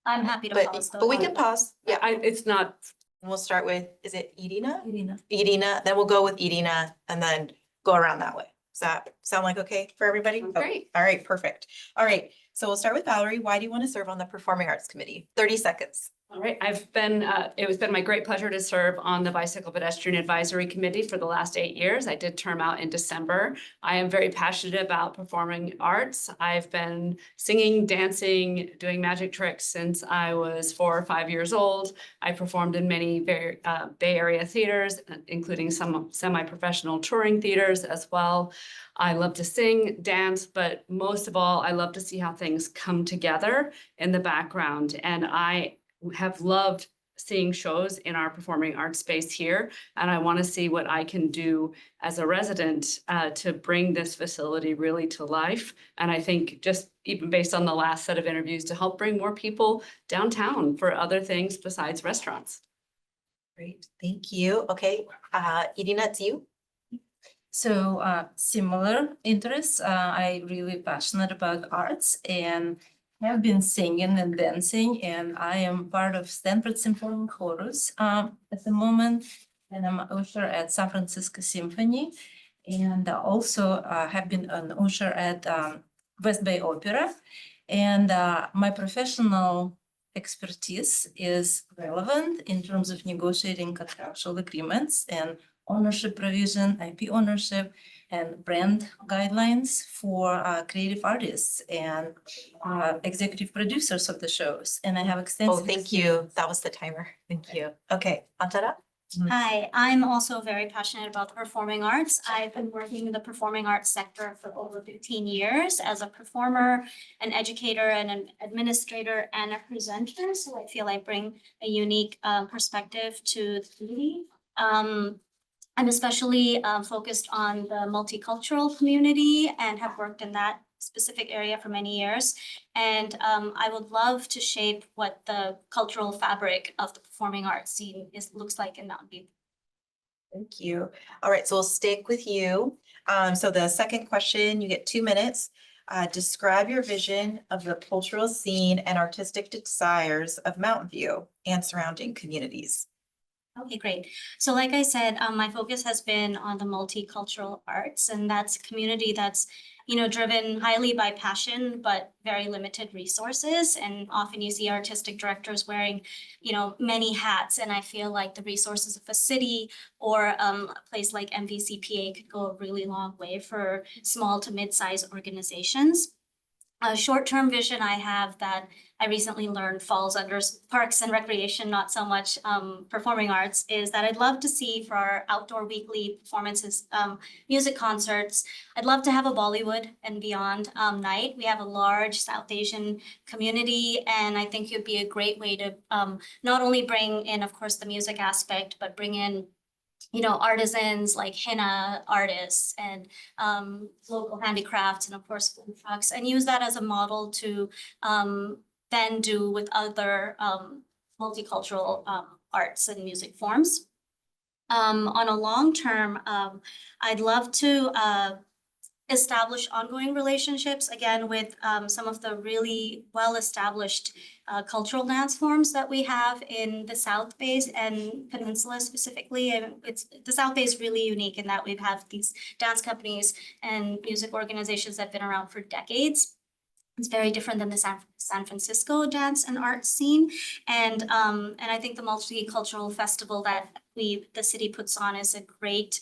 I'm happy to pause. But we can pause. Yeah. It's not And we'll start with, is it Edina? Irina. Edina, then we'll go with Edina and then go around that way. Does that sound like okay for everybody? Sounds Oh, great. All right, perfect. All right, so we'll start with Valerie. Why do you want to serve on the Performing Arts Committee? 30 seconds. All right, it has been my great pleasure to serve on the Bicycle Pedestrian Advisory Committee for the last 8 years. I did term out in December. I am very passionate about performing arts. I've been singing, dancing, doing magic tricks since I was 4 or 5 years old. I performed in many Bay Area theaters, including some semi-professional touring theaters as well. I love to sing, dance, but most of all, I love to see how things come together in the background. And I have loved seeing shows in our performing arts space here, and I want to see what I can do as a resident to bring this facility really to life. And I think just even based on the last set of interviews, to help bring more people downtown for other things besides restaurants. Great, thank you. Okay, Irina, it's you. So similar interests. I really passionate about arts and have been singing and dancing, and I am part of Stanford Symphony Chorus at the moment, and I'm an usher at San Francisco Symphony, and also have been an usher at West Bay Opera. And my professional expertise is relevant in terms of negotiating contractual agreements and ownership provision, IP ownership, and brand guidelines for creative artists and executive producers of the shows. And I have extensive. Oh, thank you. That was the timer. Thank you. Okay, Antara? Hi, I'm also very passionate about the performing arts. I've been working in the performing arts sector for over 15 years as a performer, an educator, and an administrator and a presenter. So I feel I bring a unique perspective to the community. I'm especially focused on the multicultural community and have worked in that specific area for many years. And I would love to shape what the cultural fabric of the performing arts scene looks like in Mountain View. Thank you. All right, so we'll stick with you. So the second question, you get 2 minutes. Describe your vision of the cultural scene and artistic desires of Mountain View and surrounding communities. Okay, great. So like I said, my focus has been on the multicultural arts, and that's a community that's, driven highly by passion, but very limited resources. And often you see artistic directors wearing, many hats. And I feel like the resources of a city or a place like MVCPA could go a really long way for small to mid-sized organizations. A short-term vision I have that I recently learned falls under parks and recreation, not so much performing arts, is that I'd love to see for our outdoor weekly performances, music concerts. I'd love to have a Bollywood and beyond night. We have a large South Asian community, and I think it'd be a great way to not only bring in, of course, the music aspect, but bring in artisans like henna artists and local handicrafts and of course food trucks, and use that as a model to then do with other multicultural arts and music forms. On a long term, I'd love to establish ongoing relationships again with some of the really well-established cultural dance forms that we have in the South Bay and Peninsula specifically. And the South Bay is really unique in that we've had these dance companies and music organizations that have been around for decades. It's very different than the San Francisco dance and art scene. And I think the multicultural festival that the city puts on is a great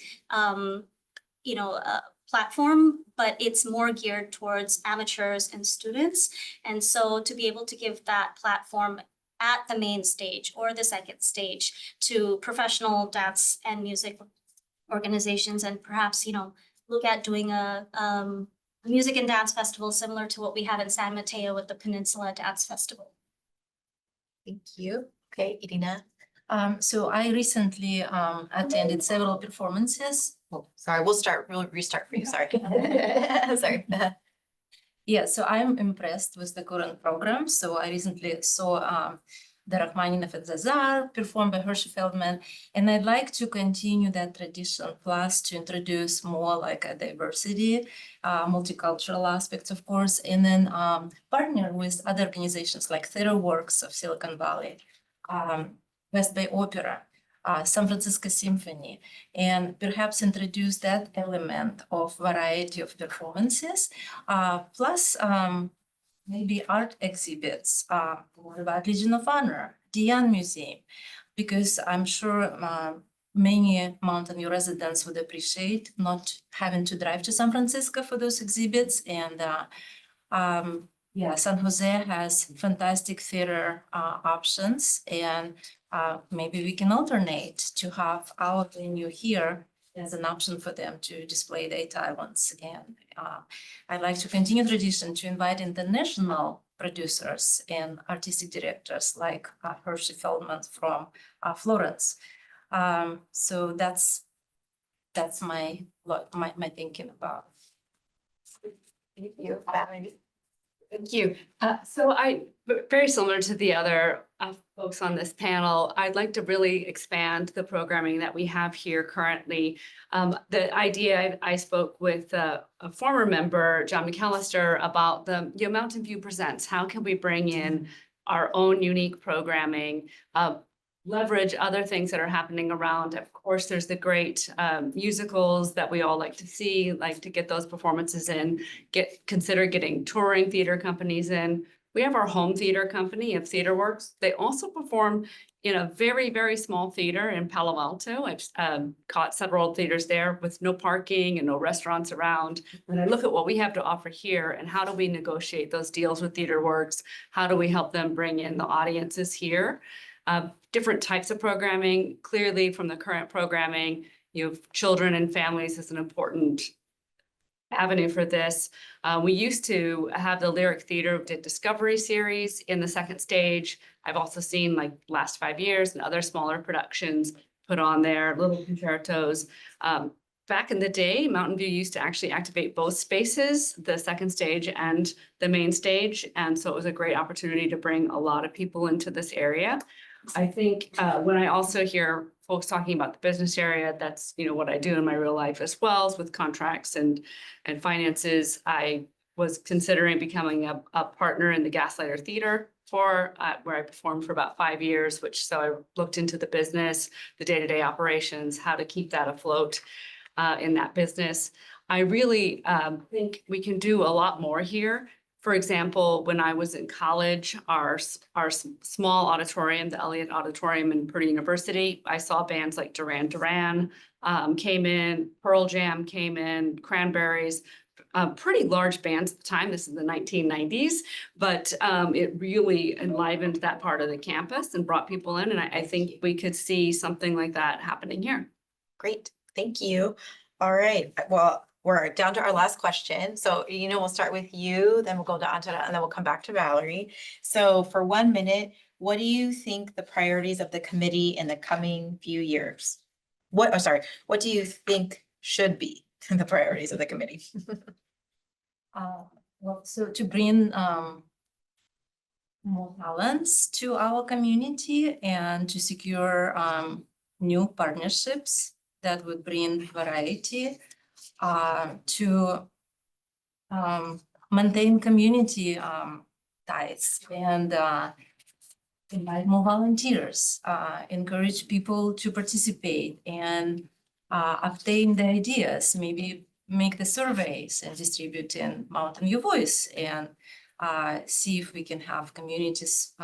platform, but it's more geared towards amateurs and students. And so to be able to give that platform at the main stage or the second stage to professional dance and music organizations, and perhaps, look at doing a music and dance festival similar to what we have in San Mateo with the Peninsula Dance Festival. Thank you. Okay, Irina. So I recently attended several performances. Oh, sorry, we'll restart for you, sorry. Sorry. Yeah, so I'm impressed with the current program. So I recently saw the Rachmaninoff at Zazar performed by Hershey Feldman, and I'd like to continue that tradition, plus to introduce more like a diversity, multicultural aspects, of course, and then partner with other organizations like Theater Works of Silicon Valley, West Bay Opera, San Francisco Symphony, and perhaps introduce that element of variety of performances, plus maybe art exhibits, more about Legion of Honor, Diane Museum, because I'm sure many Mountain View residents would appreciate not having to drive to San Francisco for those exhibits. And yeah, San Jose has fantastic theater options, and maybe we can alternate to have our venue here as an option for them to display their talents. And I'd like to continue tradition to invite international producers and artistic directors like Hershey Feldman from Florence. So that's my thinking about. Thank you. Thank you. So very similar to the other folks on this panel, I'd like to really expand the programming that we have here currently. The idea, I spoke with a former member, John McAllister, about the Mountain View Presents. How can we bring in our own unique programming, leverage other things that are happening around? Of course, there's the great musicals that we all like to see, like to get those performances in, consider getting touring theater companies in. We have our home theater company of TheaterWorks. They also perform in a very, very small theater in Palo Alto. I've caught several theaters there with no parking and no restaurants around. When I look at what we have to offer here and how do we negotiate those deals with TheaterWorks, how do we help them bring in the audiences here? Different types of programming. Clearly from the current programming, children and families is an important avenue for this. We used to have the Lyric Theater did Discovery series in the second stage. I've also seen like last 5 years and other smaller productions put on there, little concertos. Back in the day, Mountain View used to actually activate both spaces, the second stage and the main stage. And so it was a great opportunity to bring a lot of people into this area. I think when I also hear folks talking about the business area, that's what I do in my real life as well, with contracts and finances. I was considering becoming a partner in the Gaslighter Theater where I performed for about 5 years, so I looked into the business, the day-to-day operations, how to keep that afloat in that business. I really think we can do a lot more here. For example, when I was in college, our small auditorium, the Elliott Auditorium in Purdue University, I saw bands like Duran Duran came in, Pearl Jam came in, Cranberries, pretty large bands at the time. This is the 1990s, but it really enlivened that part of the campus and brought people in. And I think we could see something like that happening here. Great, thank you. All right, well, we're down to our last question. So, we'll start with you, then we'll go to Antara, and then we'll come back to Valerie. So for 1 minute, what do you think the priorities of the committee in the coming few years? What do you think should be the priorities of the committee? Well, so to bring more talents to our community and to secure new partnerships that would bring variety, to maintain community ties and invite more volunteers, encourage people to participate and obtain the ideas, maybe make the surveys and distribute in Mountain View Voice and see if we can have communities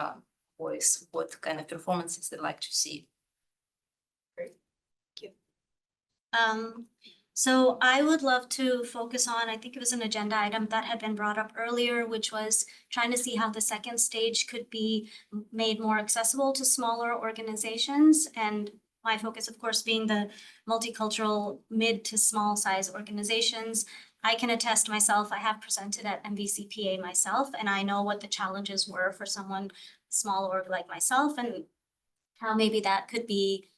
voice what kind of performances they'd like to see. Great, thank you. So I would love to focus on, I think it was an agenda item that had been brought up earlier, which was trying to see how the second stage could be made more accessible to smaller organizations. And my focus, of course, being the multicultural mid to small size organizations. I can attest myself, I have presented at MVCPA myself, and I know what the challenges were for someone small org like myself and how maybe that could be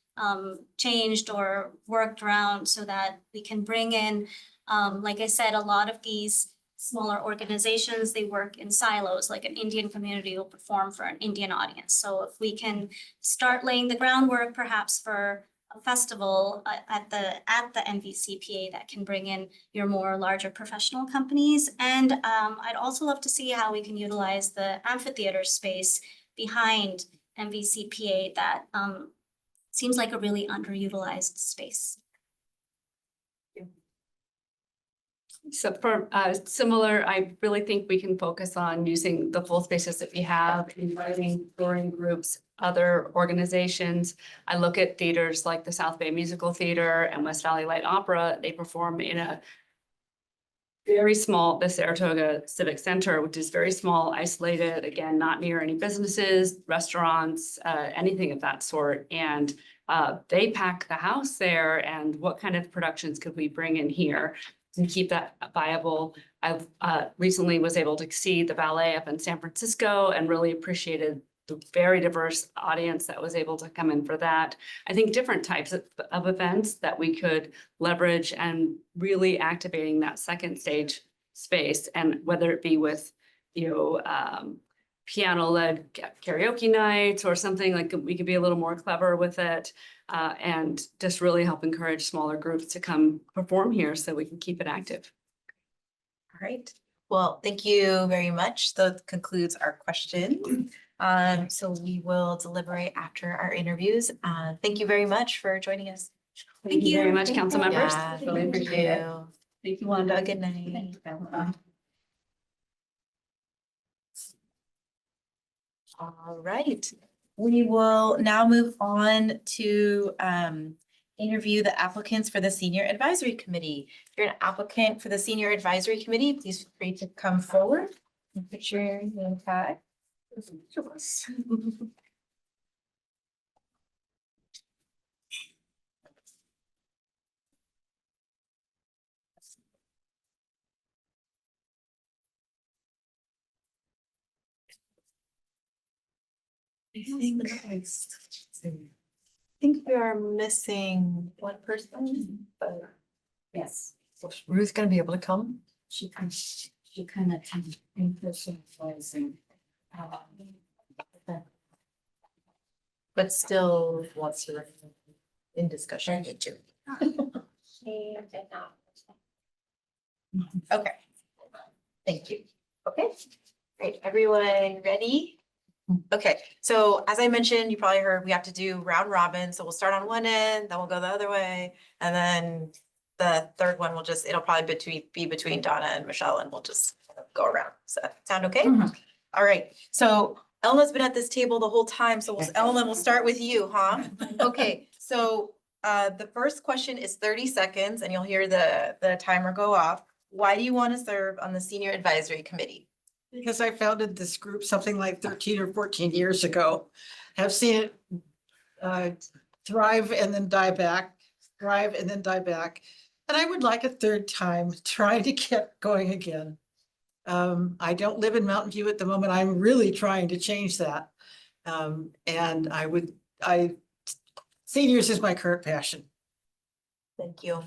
changed or worked around so that we can bring in, like I said, a lot of these smaller organizations, they work in silos, like an Indian community will perform for an Indian audience. So if we can start laying the groundwork perhaps for a festival at the MVCPA that can bring in your more larger professional companies. And I'd also love to see how we can utilize the amphitheater space behind MVCPA that seems like a really underutilized space. So for similar, I really think we can focus on using the full spaces that we have, inviting touring groups, other organizations. I look at theaters like the South Bay Musical Theater and West Valley Light Opera. They perform in a very small, the Saratoga Civic Center, which is very small, isolated, again, not near any businesses, restaurants, anything of that sort. And they pack the house there. And what kind of productions could we bring in here to keep that viable? I've recently was able to see the ballet up in San Francisco and really appreciated the very diverse audience that was able to come in for that. I think different types of events that we could leverage and really activating that second stage space, and whether it be with, piano-led karaoke nights or something, like we could be a little more clever with it, and just really help encourage smaller groups to come perform here so we can keep it active. All right. Well, thank you very much. That concludes our questions. So we will deliberate after our interviews. Thank you very much for joining us. Thank you very much, council members. Yeah, Really thank appreciate it. you. Thank you, Wanda. Good night. All right, we will now move on to interview the applicants for the Senior Advisory Committee. If you're an applicant for the Senior Advisory Committee, please feel free to come forward and put your name tag. I think we are missing one person, but Yes, Ruth gonna be able to come? she kind of in person was but still wants to in discussion. She did not. Okay. Thank you. Okay, great. Everyone ready? Okay, so as I mentioned, you probably heard we have to do round robin. So we'll start on one end, then we'll go the other way. And then the third one will just, it'll probably be between Donna and Michelle, and we'll just go around. Does that sound okay? All right, so Elma's been at this table the whole time, so Elma, we'll start with you, huh? Okay, so the first question is 30 seconds and you'll hear the timer go off. Why do you want to serve on the Senior Advisory Committee? Because I founded this group something like 13 or 14 years ago. Have seen it thrive and then die back, thrive and then die back. And I would like a third time trying to get going again. I don't live in Mountain View at the moment. I'm really trying to change that. And seniors is my current passion. Thank you.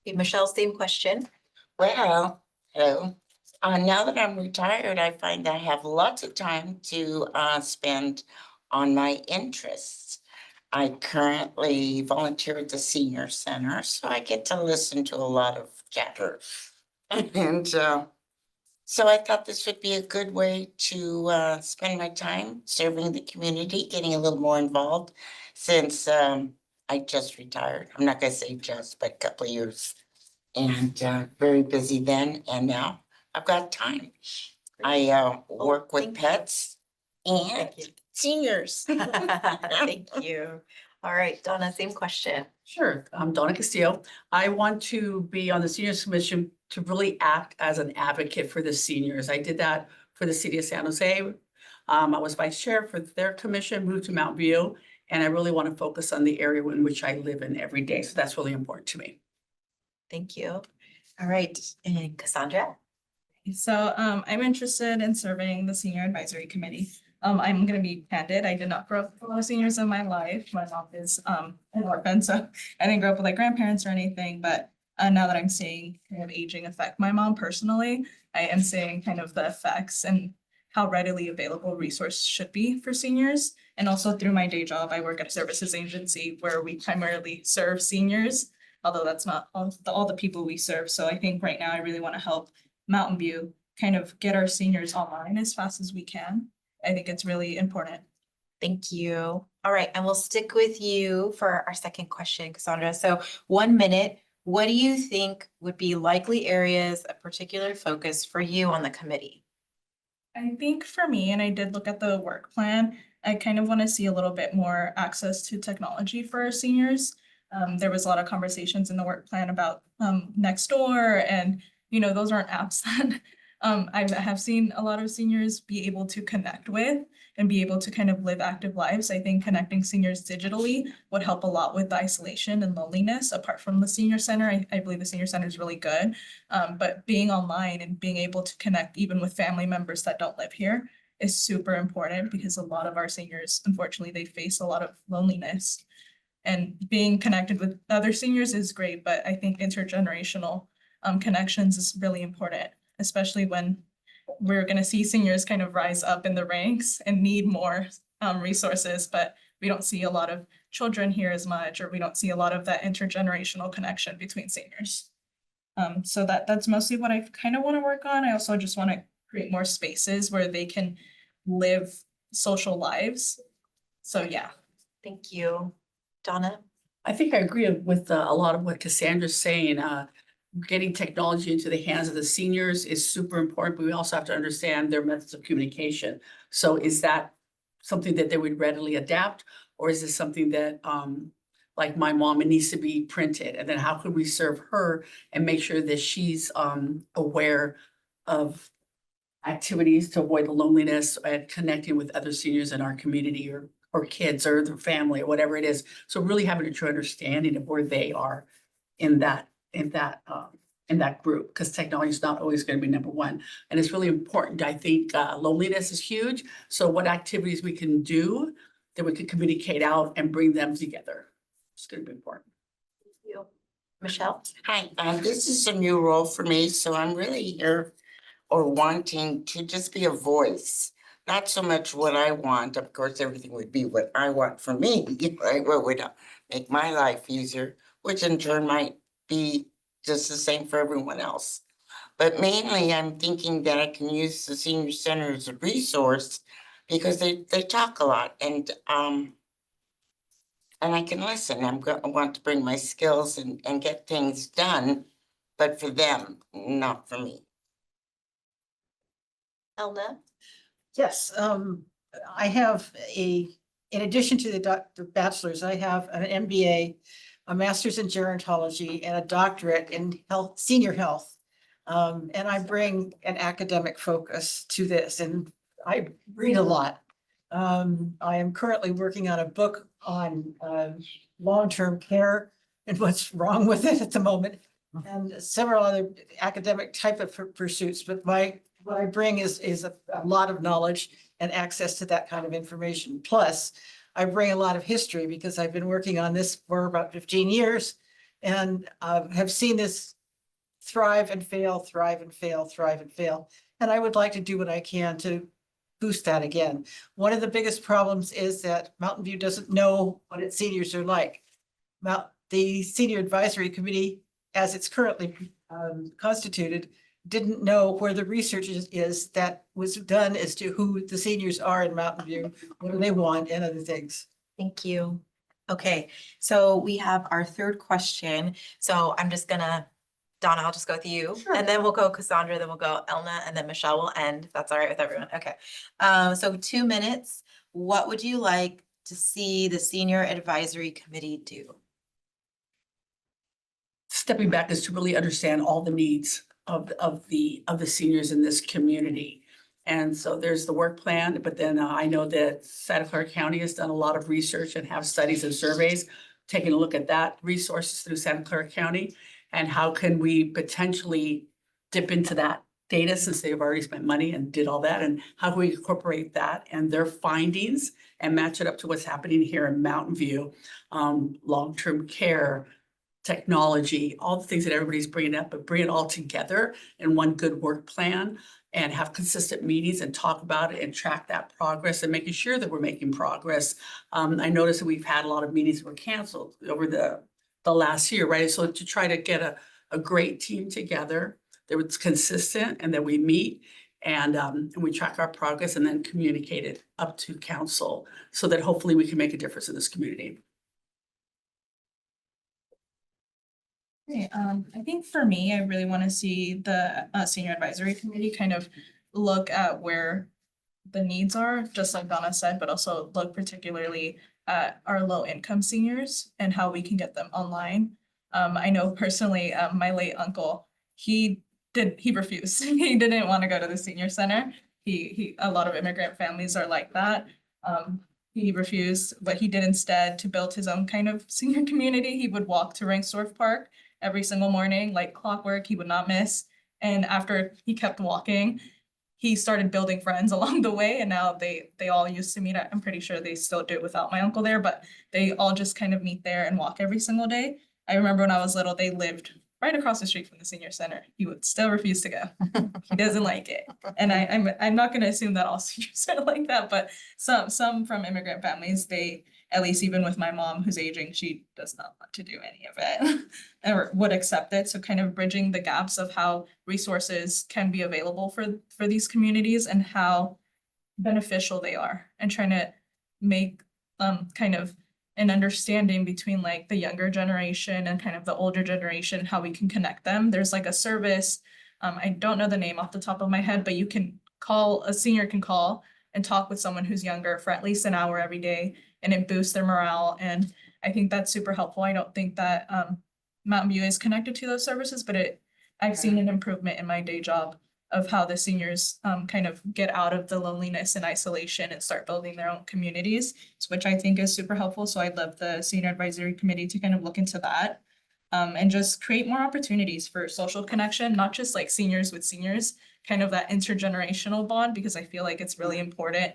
Okay, Michelle, same question. Well, hello. Now that I'm retired, I find I have lots of time to spend on my interests. I currently volunteer at the senior center, so I get to listen to a lot of chatter. And so I thought this would be a good way to spend my time serving the community, getting a little more involved since I just retired. I'm not gonna say just, but a couple of years. And very busy then and now. I've got time. I work with pets and seniors. Thank you. All right, Donna, same question. Sure, I'm Donna Castillo. I want to be on the Seniors Commission to really act as an advocate for the seniors. I did that for the city of San Jose. I was vice chair for their commission, moved to Mountain View, and I really want to focus on the area in which I live in every day. So that's really important to me. Thank you. All right, and Cassandra? So I'm interested in serving the Senior Advisory Committee. I'm gonna be candid. I did not grow up with a lot of seniors in my life. My mom is an orphan, so I didn't grow up with like grandparents or anything, but now that I'm seeing kind of aging affect my mom personally, I am seeing kind of the effects and how readily available resources should be for seniors. And also through my day job, I work at a services agency where we primarily serve seniors, although that's not all the people we serve. So I think right now I really want to help Mountain View kind of get our seniors online as fast as we can. I think it's really important Thank you. All right, and we'll stick with you for our second question, Cassandra. So 1 minute, what do you think would be likely areas of particular focus for you on the committee? I think for me, and I did look at the work plan, I kind of want to see a little bit more access to technology for our seniors. There was a lot of conversations in the work plan about Nextdoor, and those aren't apps that I have seen a lot of seniors be able to connect with and be able to kind of live active lives. I think connecting seniors digitally would help a lot with the isolation and loneliness apart from the senior center. I believe the senior center is really good, but being online and being able to connect even with family members that don't live here is super important, because a lot of our seniors, unfortunately, they face a lot of loneliness. And being connected with other seniors is great, but I think intergenerational connections is really important, especially when we're going to see seniors kind of rise up in the ranks and need more resources, but we don't see a lot of children here as much, or we don't see a lot of that intergenerational connection between seniors. So that's mostly what I kind of want to work on. I also just want to create more spaces where they can live social lives. So yeah. Thank you. Donna? I think I agree with a lot of what Cassandra's saying. Getting technology into the hands of the seniors is super important, but we also have to understand their methods of communication. So is that something that they would readily adapt, or is this something that, like my mom, it needs to be printed? And then how could we serve her and make sure that she's aware of activities to avoid the loneliness and connecting with other seniors in our community, or kids or their family or whatever it is. So really having a true understanding of where they are in that group, because technology is not always going to be number one. And it's really important. I think loneliness is huge. So what activities we can do that we can communicate out and bring them together. It's going to be important. Thank you. Michelle? Hi, this is a new role for me, so I'm really here or wanting to just be a voice. Not so much what I want. Of course, everything would be what I want for me, right? What would make my life easier, which in turn might be just the same for everyone else. But mainly I'm thinking that I can use the senior center as a resource because they talk a lot, and I can listen. I want to bring my skills and get things done, but for them, not for me. Elna? Yes, I have in addition to the bachelor's, I have an MBA, a master's in gerontology, and a doctorate in senior health. And I bring an academic focus to this, and I read a lot. I am currently working on a book on long-term care and what's wrong with it at the moment, and several other academic type of pursuits. But what I bring is a lot of knowledge and access to that kind of information. Plus, I bring a lot of history because I've been working on this for about 15 years and have seen this thrive and fail, thrive and fail, thrive and fail. And I would like to do what I can to boost that again. One of the biggest problems is that Mountain View doesn't know what its seniors are like. The Senior Advisory Committee, as it's currently constituted, didn't know where the research is that was done as to who the seniors are in Mountain View, what do they want, and other things. Thank you. Okay, so we have our third question. So I'm just gonna, Donna, I'll just go with you. And then we'll go Cassandra, then we'll go Elna, and then Michelle will end. If that's all right with everyone. Okay. So 2 minutes. What would you like to see the Senior Advisory Committee do? Stepping back is to really understand all the needs of the seniors in this community. And so there's the work plan, but then I know that Santa Clara County has done a lot of research and have studies and surveys, taking a look at that resources through Santa Clara County, and how can we potentially dip into that data since they've already spent money and did all that, and how can we incorporate that and their findings and match it up to what's happening here in Mountain View, long-term care, technology, all the things that everybody's bringing up, but bring it all together in one good work plan and have consistent meetings and talk about it and track that progress and making sure that we're making progress. I noticed that we've had a lot of meetings that were canceled over the last year, right? So to try to get a great team together that was consistent and that we meet And we track our progress and then communicate it up to council so that hopefully we can make a difference in this community. Okay, I think for me, I really want to see the senior advisory committee kind of look at where the needs are, just like Donna said, but also look particularly at our low income seniors and how we can get them online. I know personally, my late uncle, he refused. He didn't want to go to the senior center. A lot of immigrant families are like that. He refused, but he did instead to build his own kind of senior community. He would walk to Rengsdorf Park every single morning, like clockwork, he would not miss. And after he kept walking, he started building friends along the way, and now they all used to meet. I'm pretty sure they still do it without my uncle there, but they all just kind of meet there and walk every single day. I remember when I was little, they lived right across the street from the senior center. He would still refuse to go. He doesn't like it. And I'm not gonna assume that all seniors are like that, but some from immigrant families, they, at least even with my mom who's aging, she does not want to do any of it or would accept it. So kind of bridging the gaps of how resources can be available for these communities and how beneficial they are, and trying to make kind of an understanding between like the younger generation and kind of the older generation, how we can connect them. There's like a service, I don't know the name off the top of my head, but you can call, a senior can call and talk with someone who's younger for at least an hour every day, and it boosts their morale. And I think that's super helpful. I don't think that Mountain View is connected to those services, but I've seen an improvement in my day job of how the seniors kind of get out of the loneliness and isolation and start building their own communities, which I think is super helpful. So I'd love the senior advisory committee to kind of look into that and just create more opportunities for social connection, not just like seniors with seniors, kind of that intergenerational bond, because I feel like it's really important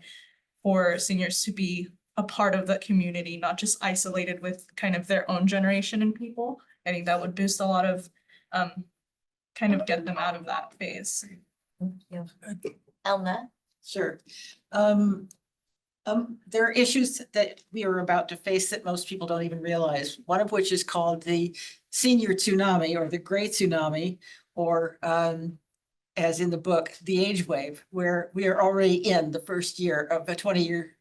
for seniors to be a part of the community, not just isolated with kind of their own generation and people. I think that would boost a lot of kind of get them out of that phase. Elna? Sure. There are issues that we are about to face that most people don't even realize. One of which is called the senior tsunami or the gray tsunami, or as in the book, the age wave, where we are already in the first year of a 20-year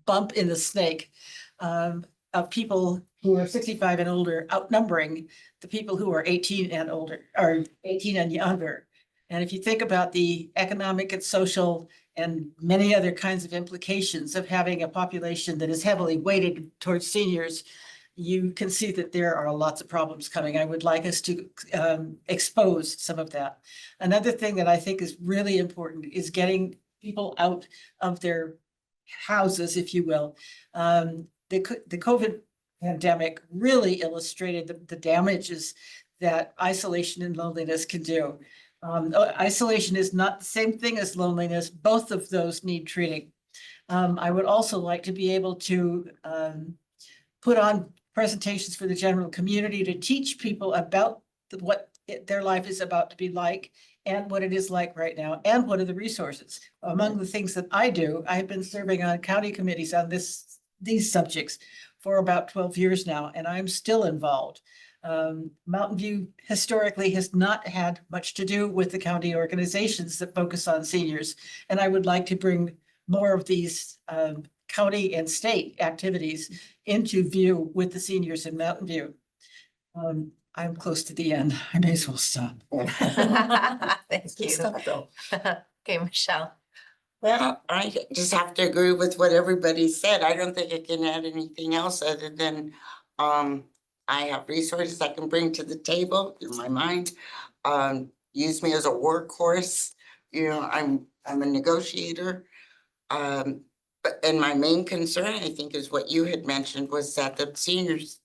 bump in the snake of people who are 65 and older outnumbering the people who are 18 and older, or 18 and younger. And if you think about the economic and social and many other kinds of implications of having a population that is heavily weighted towards seniors, you can see that there are lots of problems coming. I would like us to expose some of that. Another thing that I think is really important is getting people out of their houses, if you will. The COVID pandemic really illustrated the damages that isolation and loneliness can do. Isolation is not the same thing as loneliness. Both of those need treating. I would also like to be able to put on presentations for the general community to teach people about what their life is about to be like and what it is like right now, and what are the resources. Among the things that I do, I've been serving on county committees on these subjects for about 12 years now, and I'm still involved. Mountain View historically has not had much to do with the county organizations that focus on seniors, and I would like to bring more of these county and state activities into view with the seniors in Mountain View. I'm close to the end. I may as well stop. Thank you. Okay, Michelle. Well, I just have to agree with what everybody said. I don't think I can add anything else other than I have resources I can bring to the table in my mind. Use me as a workhorse. You know, I'm a negotiator. And my main concern, I think, is what you had mentioned, was that the seniors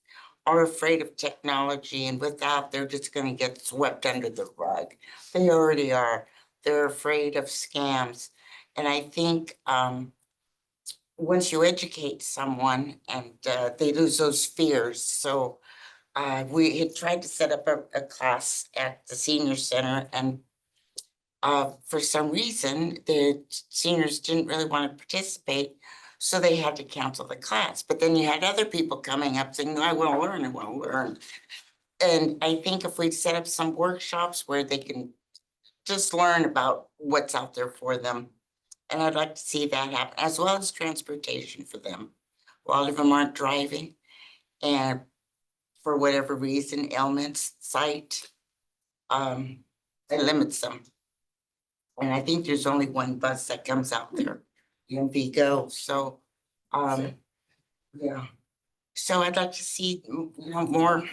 are afraid of technology, and with that, they're just going to get swept under the rug. They already are. They're afraid of scams. And I think once you educate someone and they lose those fears. So we had tried to set up a class at the senior center, and for some reason, the seniors didn't really want to participate. So they had to cancel the class. But then you had other people coming up saying, no, I want to learn, I want to learn. And I think if we set up some workshops where they can just learn about what's out there for them. And I'd like to see that happen, as well as transportation for them. A lot of them aren't driving, and for whatever reason, ailments, sight, it limits them. And I think there's only one bus that comes out there in Vigo, so, yeah. So I'd like to see, more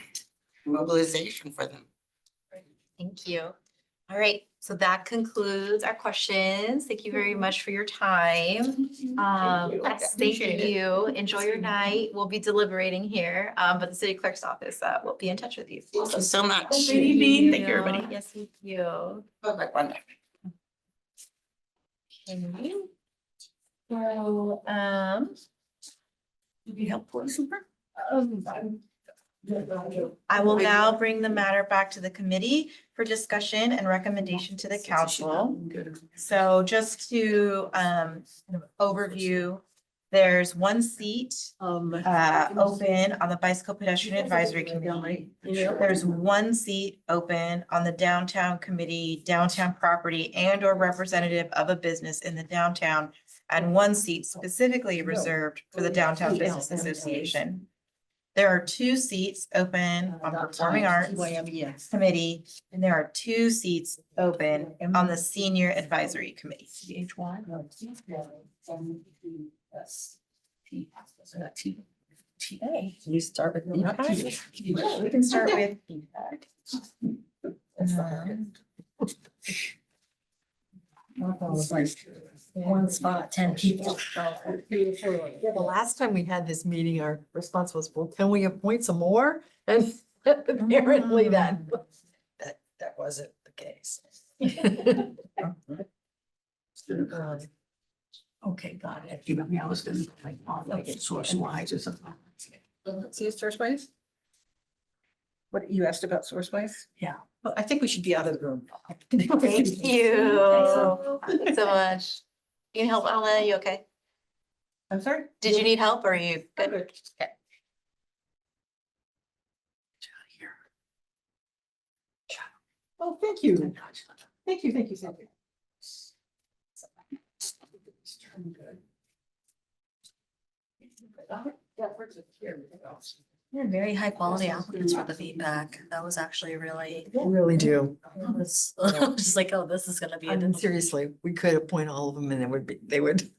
mobilization for them. Thank you. All right, so that concludes our questions. Thank you very much for your time. Thank you. Enjoy your night. We'll be deliberating here, but the city clerk's office will be in touch with you. Thank you so much. Good evening. Thank you, everybody. Yes, thank you. Bye-bye. Okay. So, Did you help police super? I will now bring the matter back to the committee for discussion and recommendation to the council. So just to kind of overview, there's one seat open on the Bicycle Pedestrian Advisory Committee. There's one seat open on the Downtown Committee, Downtown Property and or representative of a business in the downtown, and one seat specifically reserved for the Downtown Business Association. There are 2 seats open on Performing Arts Committee, and there are 2 seats open on the Senior Advisory Committee. You start with BPAC? We can start with One spot, 10 people. Yeah, the last time we had this meeting, our response was, well, can we appoint some more? And apparently that wasn't the case. Okay, got it. You know, I was gonna like it source wise or something. See source wise? What you asked about source wise? Yeah, well, I think we should be out of the room. thank you so much. You need help, Alma? You okay? I'm sorry? Did you need help or are you good? Okay. Oh, thank you. Thank you, thank you, thank you. They're very high quality applicants for the feedback. That was actually really. We really do. I was just like, oh, this is gonna be. I mean, seriously, we could appoint all of them and they would.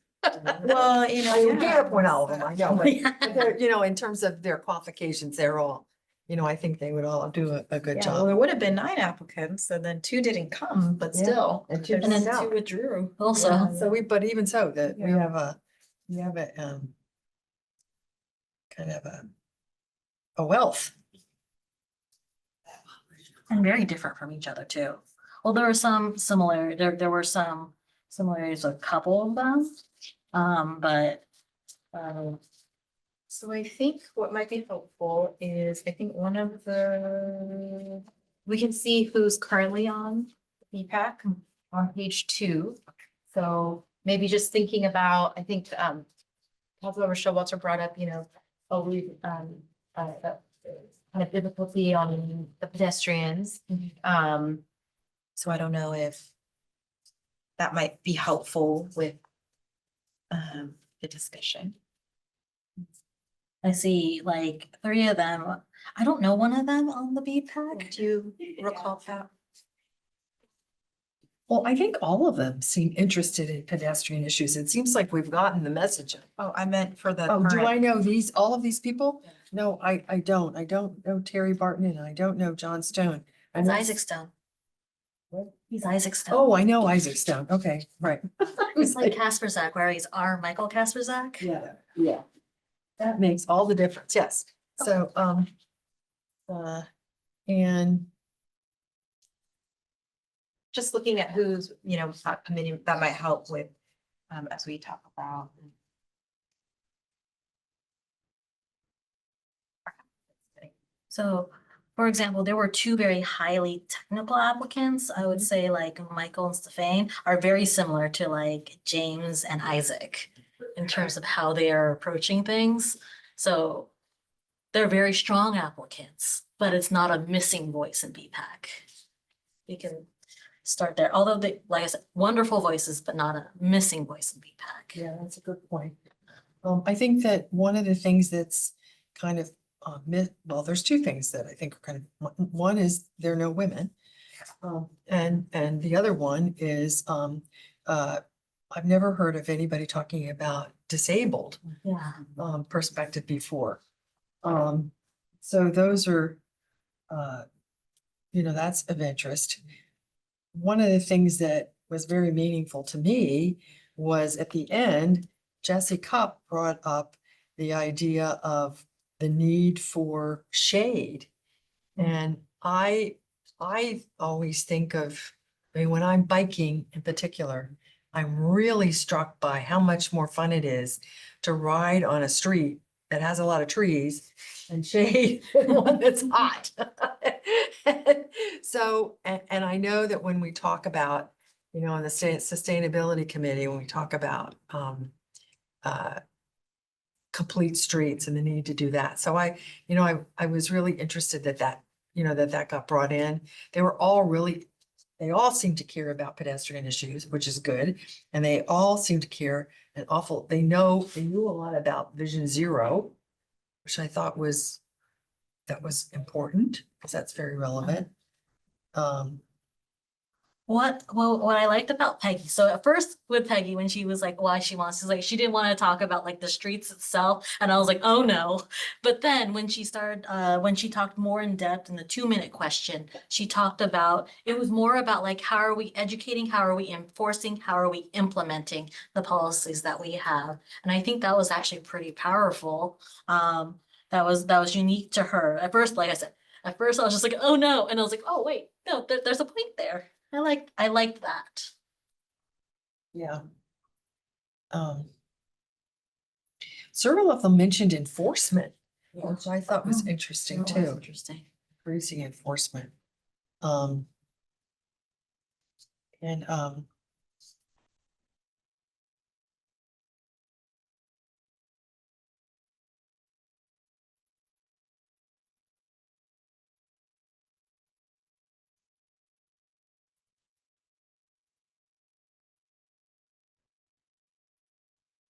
Well, you know, I mean, we can't appoint all of them, I know, but they're, you know, in terms of their qualifications, they're all, you know, I think they would all do a good Yeah, well, job. there would have been 9 applicants, and then 2 didn't come, but Yeah. still. And 2 And then dropped 2 out. withdrew also. Yeah, so but even so, that we Yeah. have a kind of a wealth. And very different from each other too. Well, there were some similar, there were some similarities, a couple of them. But, So I think what might be helpful is, I think one of we can see who's currently on BPAC on page 2. So maybe just thinking about, I think, Councilmember Showalter brought up, you know, kind of difficulty on the pedestrians. So I don't know if that might be helpful with the discussion. I see like 3 of them. I don't know one of them on the BPAC. Do you recall that? Well, I think all of them seem interested in pedestrian issues. It seems like we've gotten the message. Oh, I meant for the. Oh, do current- I know all of these people? No, I don't. I don't know Terry Barton and I don't know John Stone. I It's know- Isaac Stone. He's Isaac Stone. Oh, I know Isaac Stone. Okay, right. It's like Casper Zach, where he's our Michael Casper Zach. Yeah. That makes all the difference, yes. So, and Just looking at who's, you know, committee that might help with, as we talk about. So, for example, there were 2 very highly technical applicants. I would say like Michael and Stefan are very similar to like James and Isaac in terms of how they are approaching things. So they're very strong applicants, but it's not a missing voice in BPAC. We can, start there. Although they, like I said, wonderful voices, but not a missing voice in BPAC. Yeah, that's a good point. I think that one of the things that's kind of, well, there's two things that I think are kind of, one is there are no women. And the other one is, I've never heard of anybody talking about disabled Yeah. perspective before. So those are, that's of interest. One of the things that was very meaningful to me was at the end, Jesse Cup brought up the idea of the need for shade. And I always think of, I mean, when I'm biking in particular, I'm really struck by how much more fun it is to ride on a street that has a lot of trees and shade than one that's hot. So, and I know that when we talk about, in the state sustainability committee, when we talk about complete streets and the need to do that. So I was really interested that that got brought in. They all seem to care about pedestrian issues, which is good. And they all seem to care they knew a lot about Vision Zero, which I thought was important because that's very relevant. What I liked about Peggy, so at first with Peggy, when she was like, why she wants to, like, she didn't want to talk about like the streets itself. And I was like, oh no. But then when she started, when she talked more in depth in the 2-minute question, she talked about, it was more about like, how are we educating? How are we enforcing? How are we implementing the policies that we have? And I think that was actually pretty powerful. That was unique to her. At first, like I said, I was just like, oh no. And I was like, oh wait, no, there's a point there. I liked that. Yeah. Several of them mentioned enforcement, which I thought was interesting That was too. interesting. Increasing enforcement. And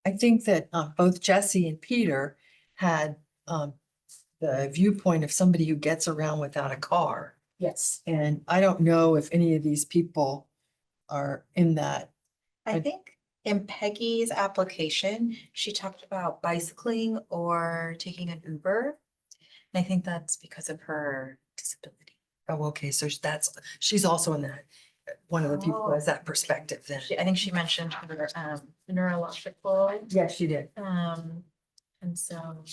I think that both Jesse and Peter had the viewpoint of somebody who gets around without a car. Yes. And I don't know if any of these people are in that. I think in Peggy's application, she talked about bicycling or taking an Uber. And I think that's because of her disability. Oh, okay, so she's also in that, one of the people who has that perspective then. I think she mentioned her neurological. Yes, she did. And so.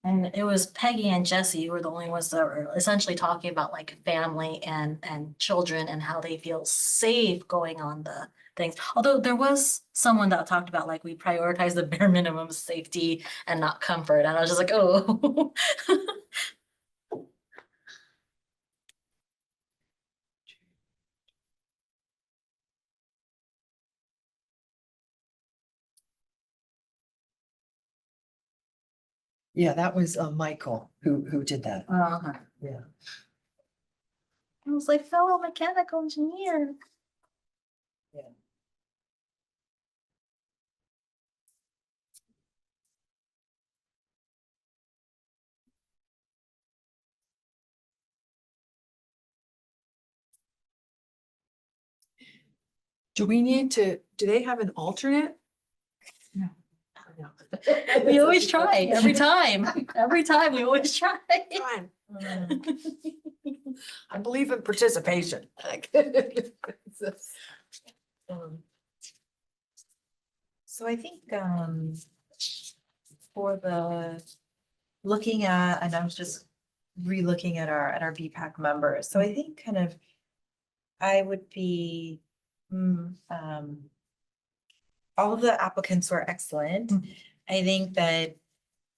And it was Peggy and Jesse who were the only ones that were essentially talking about like family and children and how they feel safe going on the things. Although there was someone that talked about like we prioritize the bare minimum of safety and not comfort. And I was just like, oh. Yeah, that was Michael who did that. Yeah. I was like, fellow mechanical engineer. Yeah. Do they have an alternate? No. We always try every time. Every time we always try. I believe in participation. So I think for the looking at, and I was just re-looking at our BPAC members, so I think kind of I would be all of the applicants were excellent. I think that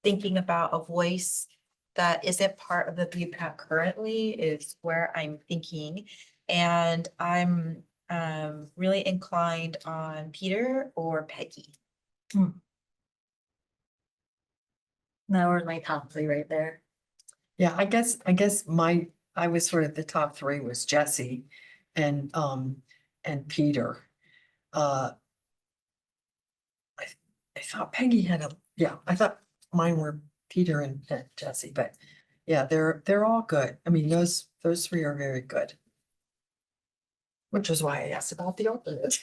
thinking about a voice that isn't part of the BPAC currently is where I'm thinking. And I'm really inclined on Peter or Peggy. That were my top 3 right there. Yeah, I guess my I was sort of, the top three was Jesse and Peter. I thought Peggy had I thought mine were Peter and Jesse, but yeah, they're all good. I mean, those three are very good. Which is why I asked about the alternate.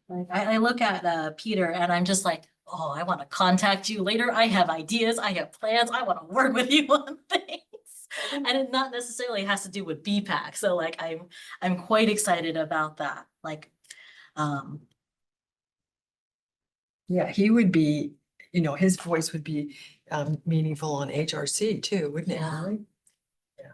Like, I look at Peter and I'm just like, oh, I want to contact you later. I have ideas, I have plans, I want to work with you on things. And it not necessarily has to do with BPAC. So like I'm quite excited about that. Like, Yeah, he would be, his voice would be meaningful on HRC too, wouldn't it, Yeah. Holly? Yeah.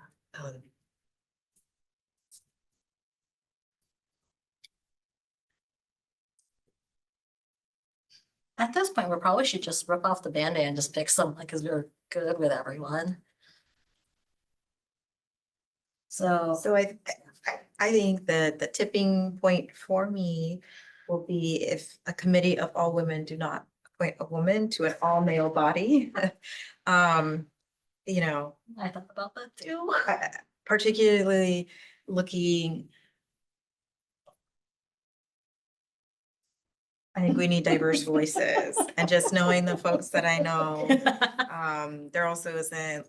at this point, we probably should just rip off the Band-Aid and just pick someone because we're good with everyone. So, So I think that the tipping point for me will be if a committee of all women do not appoint a woman to an all male body. You know, I thought about that too. particularly looking. I think we need diverse voices and just knowing the folks that I know, there also isn't,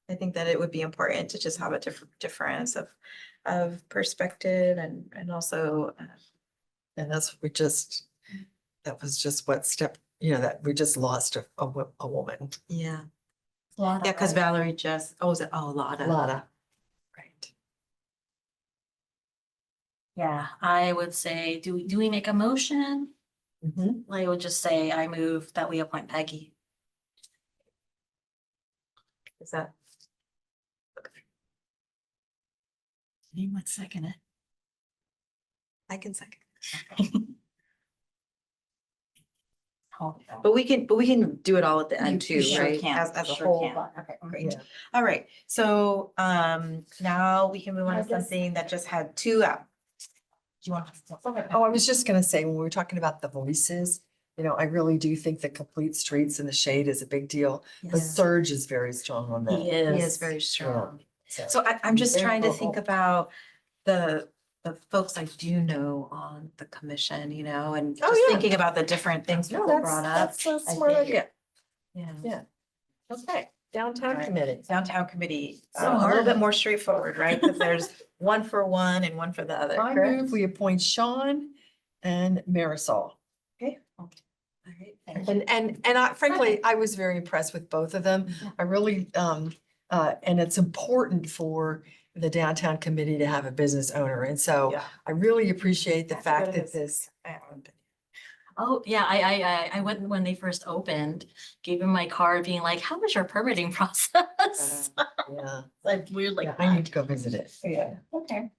I think that it would be important to just have a difference of perspective and also. And that was just what step, that we just lost a woman. Yeah. Lada, Yeah, because right? Valerie just, Lada. Lada. Right. Yeah, I would say, do we make a motion? I would just say, I move that we appoint Peggy. Is that? Anyone second it? I can second. Oh, But we can do it all at the end too, You sure right? can, As a sure whole. can. Okay, great. All right, so now we can move on to something that just had two out. Do you want to? Oh, I was just gonna say, when we were talking about the voices, I really do think the complete streets and the shade is a big deal. The Yes. surge is very strong on that. He is. He is very strong. So So I'm just Very trying to vocal. think about the folks I do know on the commission, and Oh, just yeah. thinking about the different things No, people brought up. that's a I smart think- idea. Yeah. Yeah. Okay, downtown Alright. committee. Downtown committee, So a little hard. bit more straightforward, right? Because there's one for one and one for the other, I correct? move we appoint Sean and Marisol. All right, thank you. And frankly, I was very impressed with both of them. I really, and it's important for the downtown committee to have a business owner. And so Yeah. I really appreciate the That's a good fact that business. this. Oh, yeah, I went when they first opened, gave him my card being like, how was your permitting process? Yeah, Like weird, like. yeah, I need to go visit it. Yeah, okay.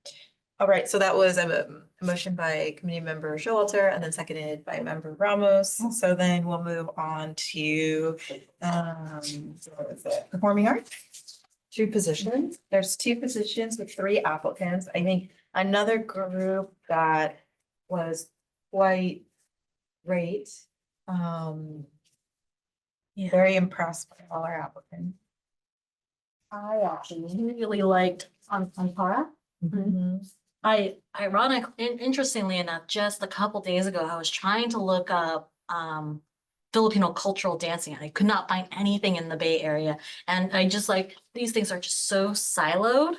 All right, so that was a motion by committee member Showalter and then seconded by member Ramos. So then we'll move on to, what was it? Performing arts? Two positions. There's two positions with three applicants. I think another group that was quite great. Very impressed by all our applicants. I actually really liked Ampara. Interestingly enough, just a couple days ago, I was trying to look up Filipino cultural dancing. And I could not find anything in the Bay Area. And I just like, these things are just so siloed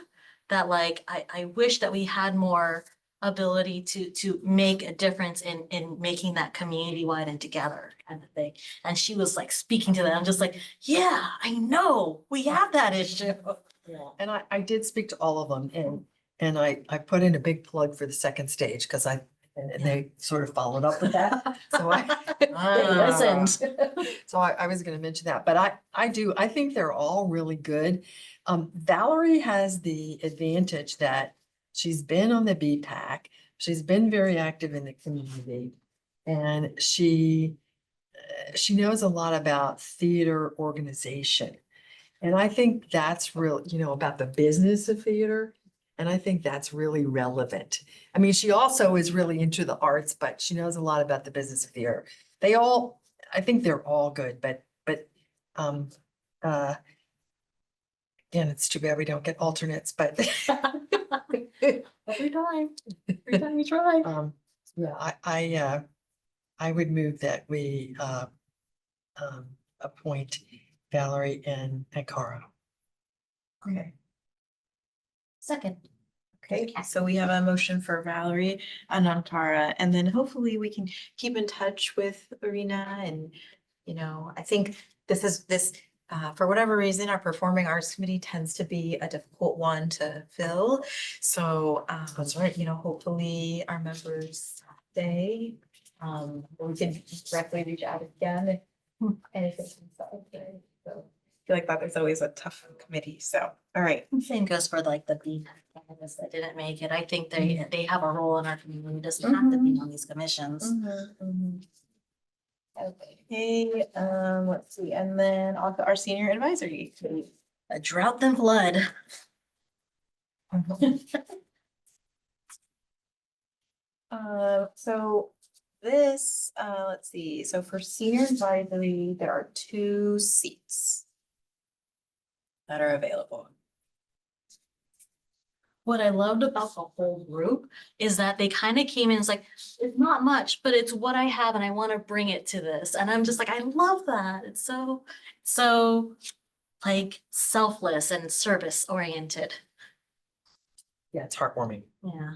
that like, I wish that we had more ability to make a difference in making that community wide and together kind of thing. And she was like speaking to that. I'm just like, yeah, I know, we have that issue. Yeah, and I did speak to all of them and I put in a big plug for the second stage because and they sort of followed up with that. So They listened. So I was gonna mention that, but I think they're all really good. Valerie has the advantage that she's been on the BPAC, she's been very active in the community. And she knows a lot about theater organization. And I think that's real, about the business of theater. And I think that's really relevant. I mean, she also is really into the arts, but she knows a lot about the business of theater. I think they're all good, but Again, it's too bad we don't get alternates, but Every time we try. yeah, I would move that we appoint Valerie and Cara. Okay. Second. Okay, so we have a motion for Valerie and Antara, and then hopefully we can keep in touch with Arena and, you know, I think this, for whatever reason, our Performing Arts Committee tends to be a difficult one to fill. So, that's right, you know, hopefully our members stay. We can directly reach out again if anything comes up. Okay, so I feel like that is always a tough committee, so, all right. Same goes for like the BPAC candidates that didn't make it. I think they have a role in our community. It doesn't have to be on these commissions. Okay, let's see, and then also our senior advisory committee. A drought than flood. So this, let's see, so for senior advisory, there are 2 seats that are available. What I loved about the whole group is that they kind of came in, it's like, it's not much, but it's what I have and I want to bring it to this. And I'm just like, I love that. It's so like selfless and service oriented. Yeah, it's heartwarming. Yeah.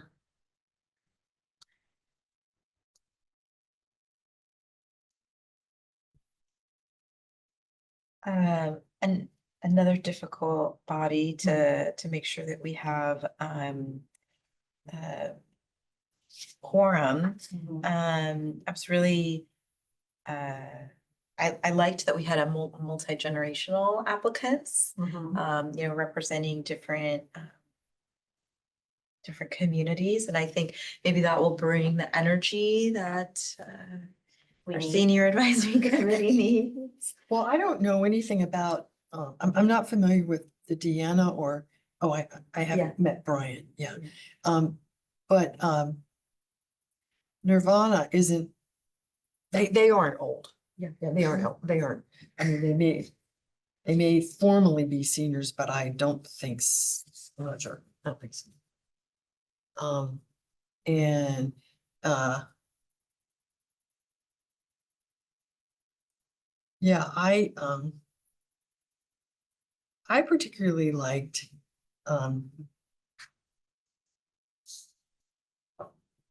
And another difficult body to make sure that we have quorum. I was really I liked that we had a multi-generational applicants, you know, representing different communities, and I think maybe that will bring the energy that our senior advisory committee needs. Well, I don't know anything about, I'm not familiar with the Deanna or, I haven't met Brian, yeah. But Nirvana isn't, they aren't old. Yeah, they aren't old, they aren't. I mean, they may formally be seniors, but I don't think, I'm not sure, I don't think so. And yeah, I particularly liked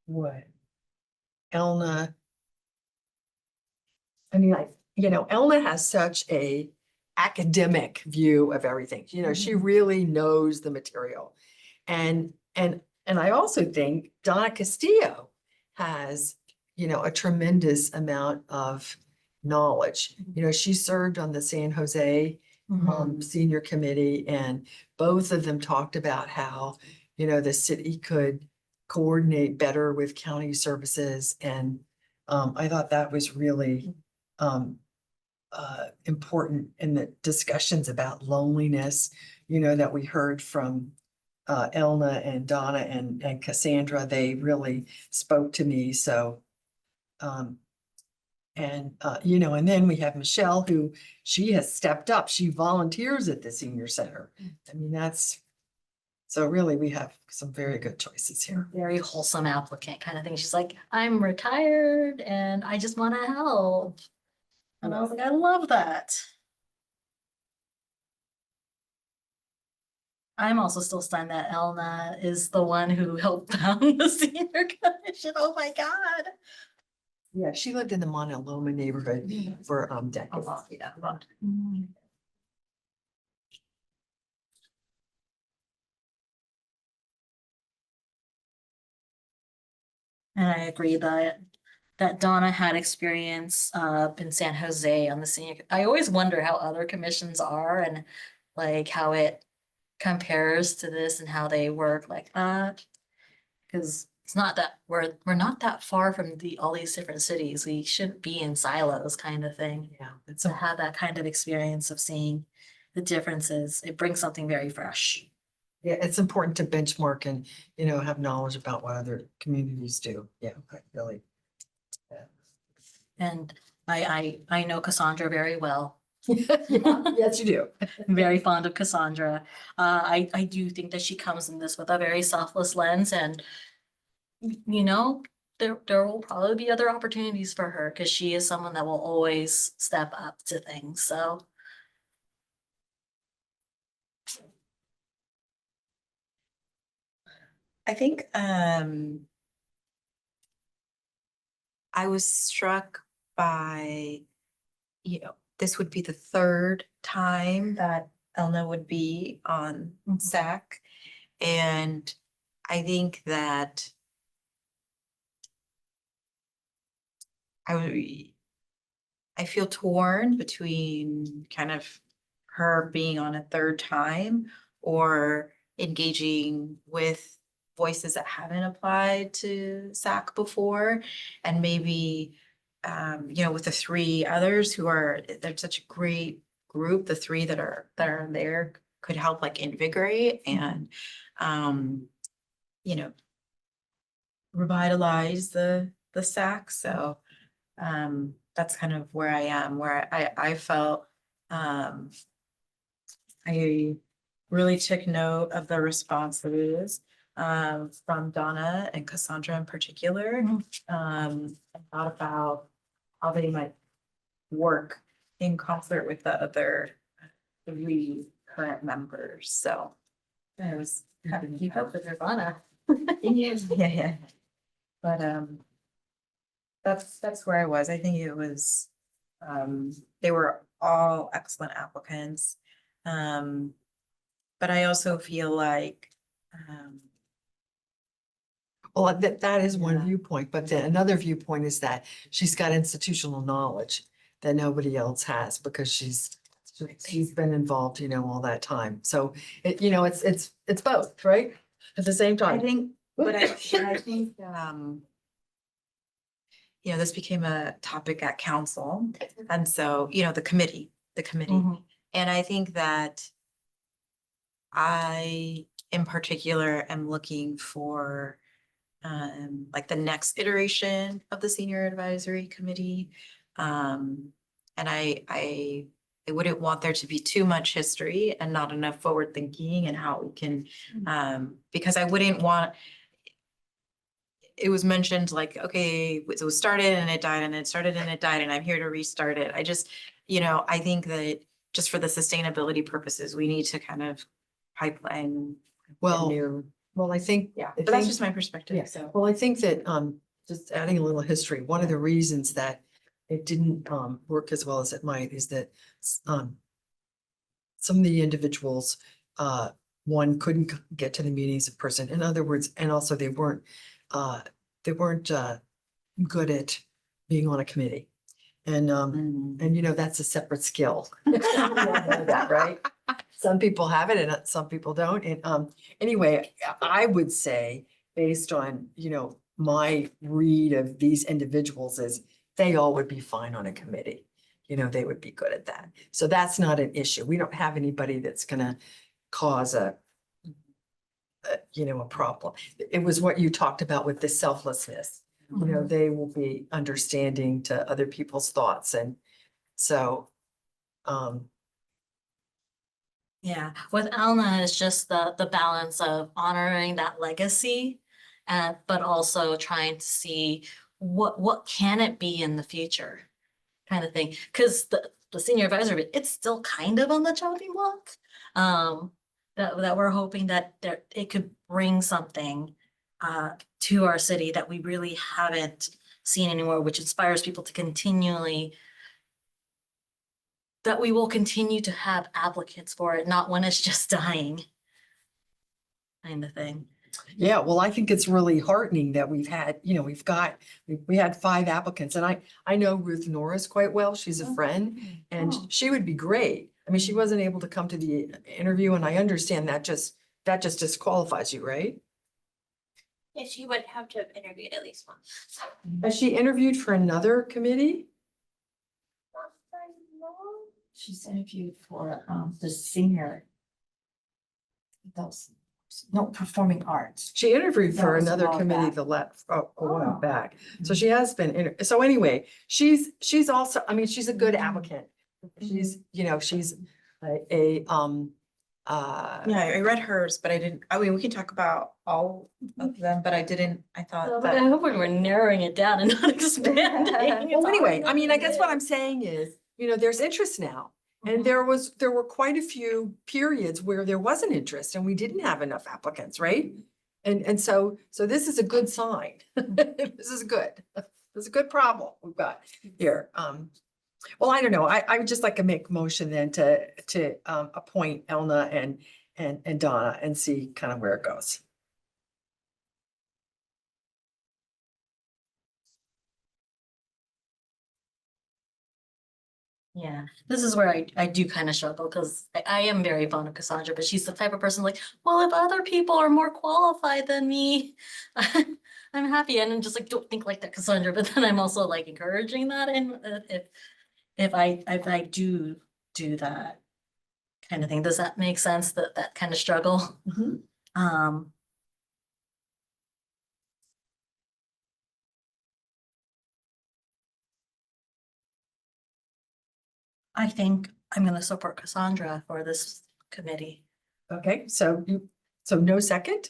what Elna. I mean, you know, Elna has such a academic view of everything. You know, she really knows the material. And I also think Donna Castillo has, you know, a tremendous amount of knowledge. You know, she served on the San Jose senior committee, and both of them talked about how, you know, the city could coordinate better with county services. And I thought that was really important in the discussions about loneliness, you know, that we heard from Elna and Donna and Cassandra. They really spoke to me. So you know, and then we have Michelle, who she has stepped up. She volunteers at the senior center. I mean, so really we have some very good choices here. Very wholesome applicant kind of thing. She's like, I'm retired and I just want to help. And I was like, I love that. I'm also still stunned that Elna is the one who helped found the senior commission. Oh my God. Yeah, she lived in the Monte Loma neighborhood for decades. And I agree that Donna had experience in San Jose on the senior. I always wonder how other commissions are and like how it compares to this and how they work like that. Because it's not that we're not that far from all these different cities. We shouldn't be in silos kind of thing. Yeah, to have that kind of experience of seeing the differences. It brings something very fresh. Yeah, it's important to benchmark and, you know, have knowledge about what other communities do. Yeah, really. And I know Cassandra very well. Yes, you do. I'm very fond of Cassandra. I do think that she comes in this with a very selfless lens and you know, there will probably be other opportunities for her because she is someone that will always step up to things, so. I think I was struck by, this would be the third time that Elna would be on SAC. And I think that I feel torn between kind of her being on a third time or engaging with voices that haven't applied to SAC before. And maybe, with the three others they're such a great group, the three that are there could help like invigorate and, revitalize the SAC. So that's kind of where I am, where I felt I really took note of the responses from Donna and Cassandra in particular. And thought about how they might work in concert with the other three current members. So I was happy to keep up with Ivana. Yeah. But that's where I was. I think it was, they were all excellent applicants. But I also feel like, Well, that is one viewpoint, but then another viewpoint is that she's got institutional knowledge that nobody else has because she's been involved, all that time. So it's both, right? At the same time. I think, but I think, this became a topic at council. And so, the committee. And I think that I, in particular, am looking for like the next iteration of the senior advisory committee. And I wouldn't want there to be too much history and not enough forward thinking and how we can, because I wouldn't want, it was mentioned like, okay, it was started and it died and it started and it died and I'm here to restart it. I just, I think that just for the sustainability purposes, we need to kind of pipeline. Well, I think. Yeah, but that's just my perspective. Yeah, So. well, I think that, just adding a little history, one of the reasons that it didn't, work as well as it might is that, some of the individuals, one couldn't get to the meetings in person. In other words, and also they weren't good at being on a committee. And, that's a separate skill. You know that, right? Some people have it and some people don't. And, anyway, I would say, based on, my read of these individuals is they all would be fine on a committee. They would be good at that. So that's not an issue. We don't have anybody that's gonna cause a problem. It was what you talked about with the selflessness. They will be understanding to other people's thoughts. And so, Yeah, with Alna, it's just the balance of honoring that legacy, but also trying to see what can it be in the future, kind of thing. Because the senior advisory, it's still kind of on the chopping block. That we're hoping that it could bring something to our city that we really haven't seen anymore, which inspires people to continually. That we will continue to have applicants for it, not when it's just dying. Kind of thing. yeah, well, I think it's really heartening that we've had, we had 5 applicants and I know Ruth Norris quite well. She's a friend and she would be great. I mean, she wasn't able to come to the interview and I understand that just disqualifies you, right? Yeah, she would have to have interviewed at least once. Has she interviewed for another committee? She's interviewed for the senior. Performing arts. She interviewed That for was a another while committee back. a while back. So she has been, so anyway, she's also, I mean, she's a good applicant. She's, she's Yeah, I read hers, but I didn't, I mean, we can talk about all of them, but I thought But I that. hope we're narrowing it down and not expanding. Well, anyway, I mean, I guess what I'm saying is, there's interest now. And there were quite a few periods where there wasn't interest and we didn't have enough applicants, right? And so this is a good sign. This is good. This is a good problem we've got here. Well, I don't know. I would just like to make a motion then to appoint Elna and Donna and see kind of where it goes. Yeah, this is where I do kind of struggle because I am very fond of Cassandra, but she's the type of person like, well, if other people are more qualified than me, I'm happy. And I'm just like, don't think like that, Cassandra. But then I'm also like encouraging that. And if I do that kind of thing, does that make sense? That kind of struggle? I think I'm gonna support Cassandra for this committee. Okay, so no second?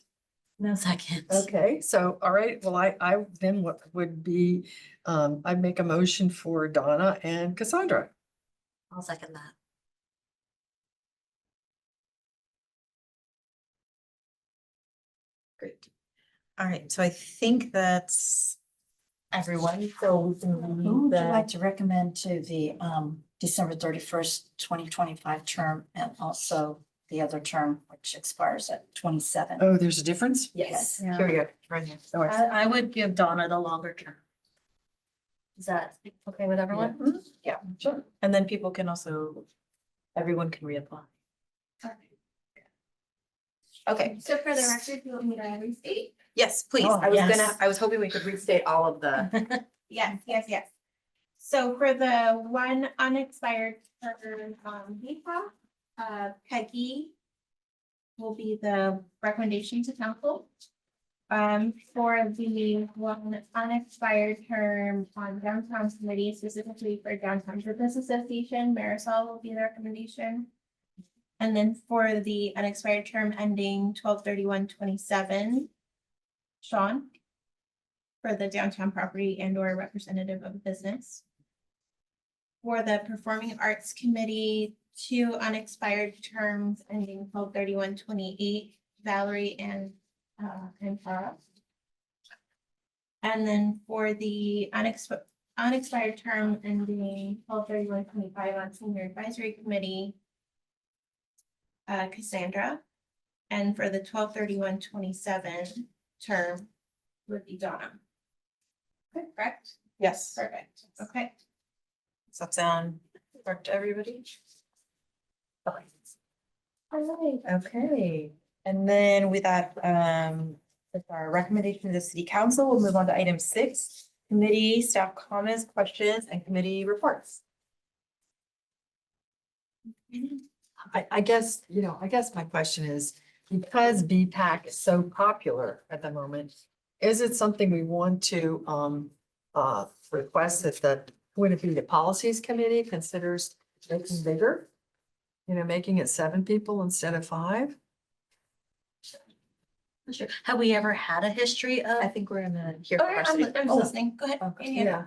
No second. Okay, so, all right, well, I then what would be, I'd make a motion for Donna and Cassandra. I'll second that. Great. All right, so I think that's everyone, so we can Who leave would you the. like to recommend to the December 31st, 2025 term and also the other term, which expires at 27? Oh, there's a difference? Yes. Here we go, right here. Oh, I see. I would give Donna the longer term. Is that okay with everyone? Yeah, sure. And then people can also, everyone can reapply. Okay, So for the record, you want me to restate? yes, please. Oh, yes. I was hoping we could restate all of the. Yes. So for the one unexpired term VPA, Peggy will be the recommendation to council. For the one unexpired term on downtown committee, specifically for Downtown Business Association, Marisol will be the recommendation. And then for the unexpired term ending 12/31/27, Sean for the downtown property and or representative of business. For the Performing Arts Committee, 2 unexpired terms ending 12/31/28, Valerie and Tara. And then for the unexpired term ending 12/31/25 on Senior Advisory Committee, Cassandra. And for the 12/31/27 term would be Donna. Okay, correct? Yes. Perfect. Okay. Does that sound correct to everybody? Okay. All right. Okay, and then with that, with our recommendation to the city council, we'll move on to item 6, committee staff comments, questions, and committee reports. I guess my question is, because BPAC is so popular at the moment, is it something we want to request that would it be the policies committee considers making bigger? Making it 7 people instead of 5? Sure. Have we ever had a history I of, think we're gonna hear. Oh, from our I'm city- I'm Oh, listening. Go ahead. Yeah.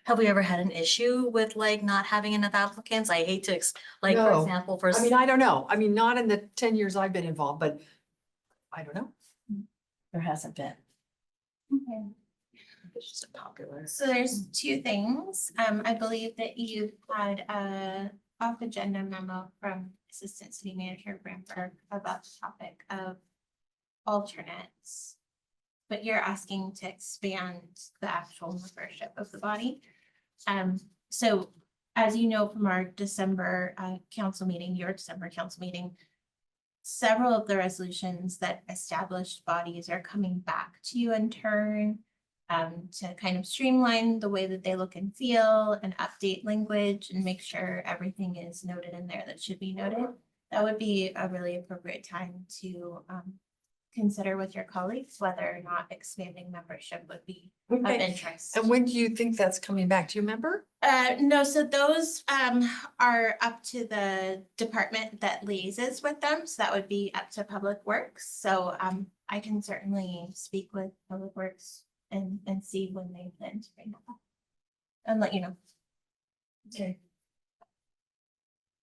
have we ever had an issue with like not having enough applicants? I hate to, like, for No. example, for. I mean, I don't know. I mean, not in the 10 years I've been involved, but I don't know. There hasn't been. Okay. It's just a popular. So there's 2 things. I believe that you had a off agenda memo from Assistant City Manager Bramberg about the topic of alternates. But you're asking to expand the actual membership of the body. So as you know from our December council meeting, your December council meeting, several of the resolutions that established bodies are coming back to you in turn to kind of streamline the way that they look and feel and update language and make sure everything is noted in there that should be noted. That would be a really appropriate time to consider with your colleagues whether or not expanding membership would be of Okay. interest. And when do you think that's coming back? Do you remember? No, so those are up to the department that liaises with them, so that would be up to Public Works. So I can certainly speak with Public Works and see when they plan to bring that up. And let you know. Okay.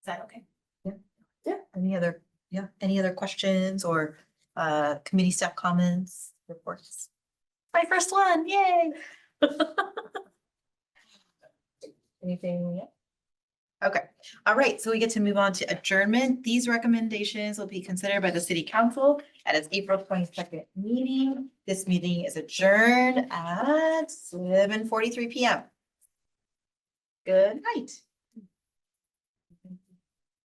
Is that okay? Yeah, any other questions or committee staff comments, reports? My first one, yay. Anything yet? Okay, all right, so we get to move on to adjournment. These recommendations will be considered by the city council at its April 22nd meeting. This meeting is adjourned at 7:43 p.m. Good night.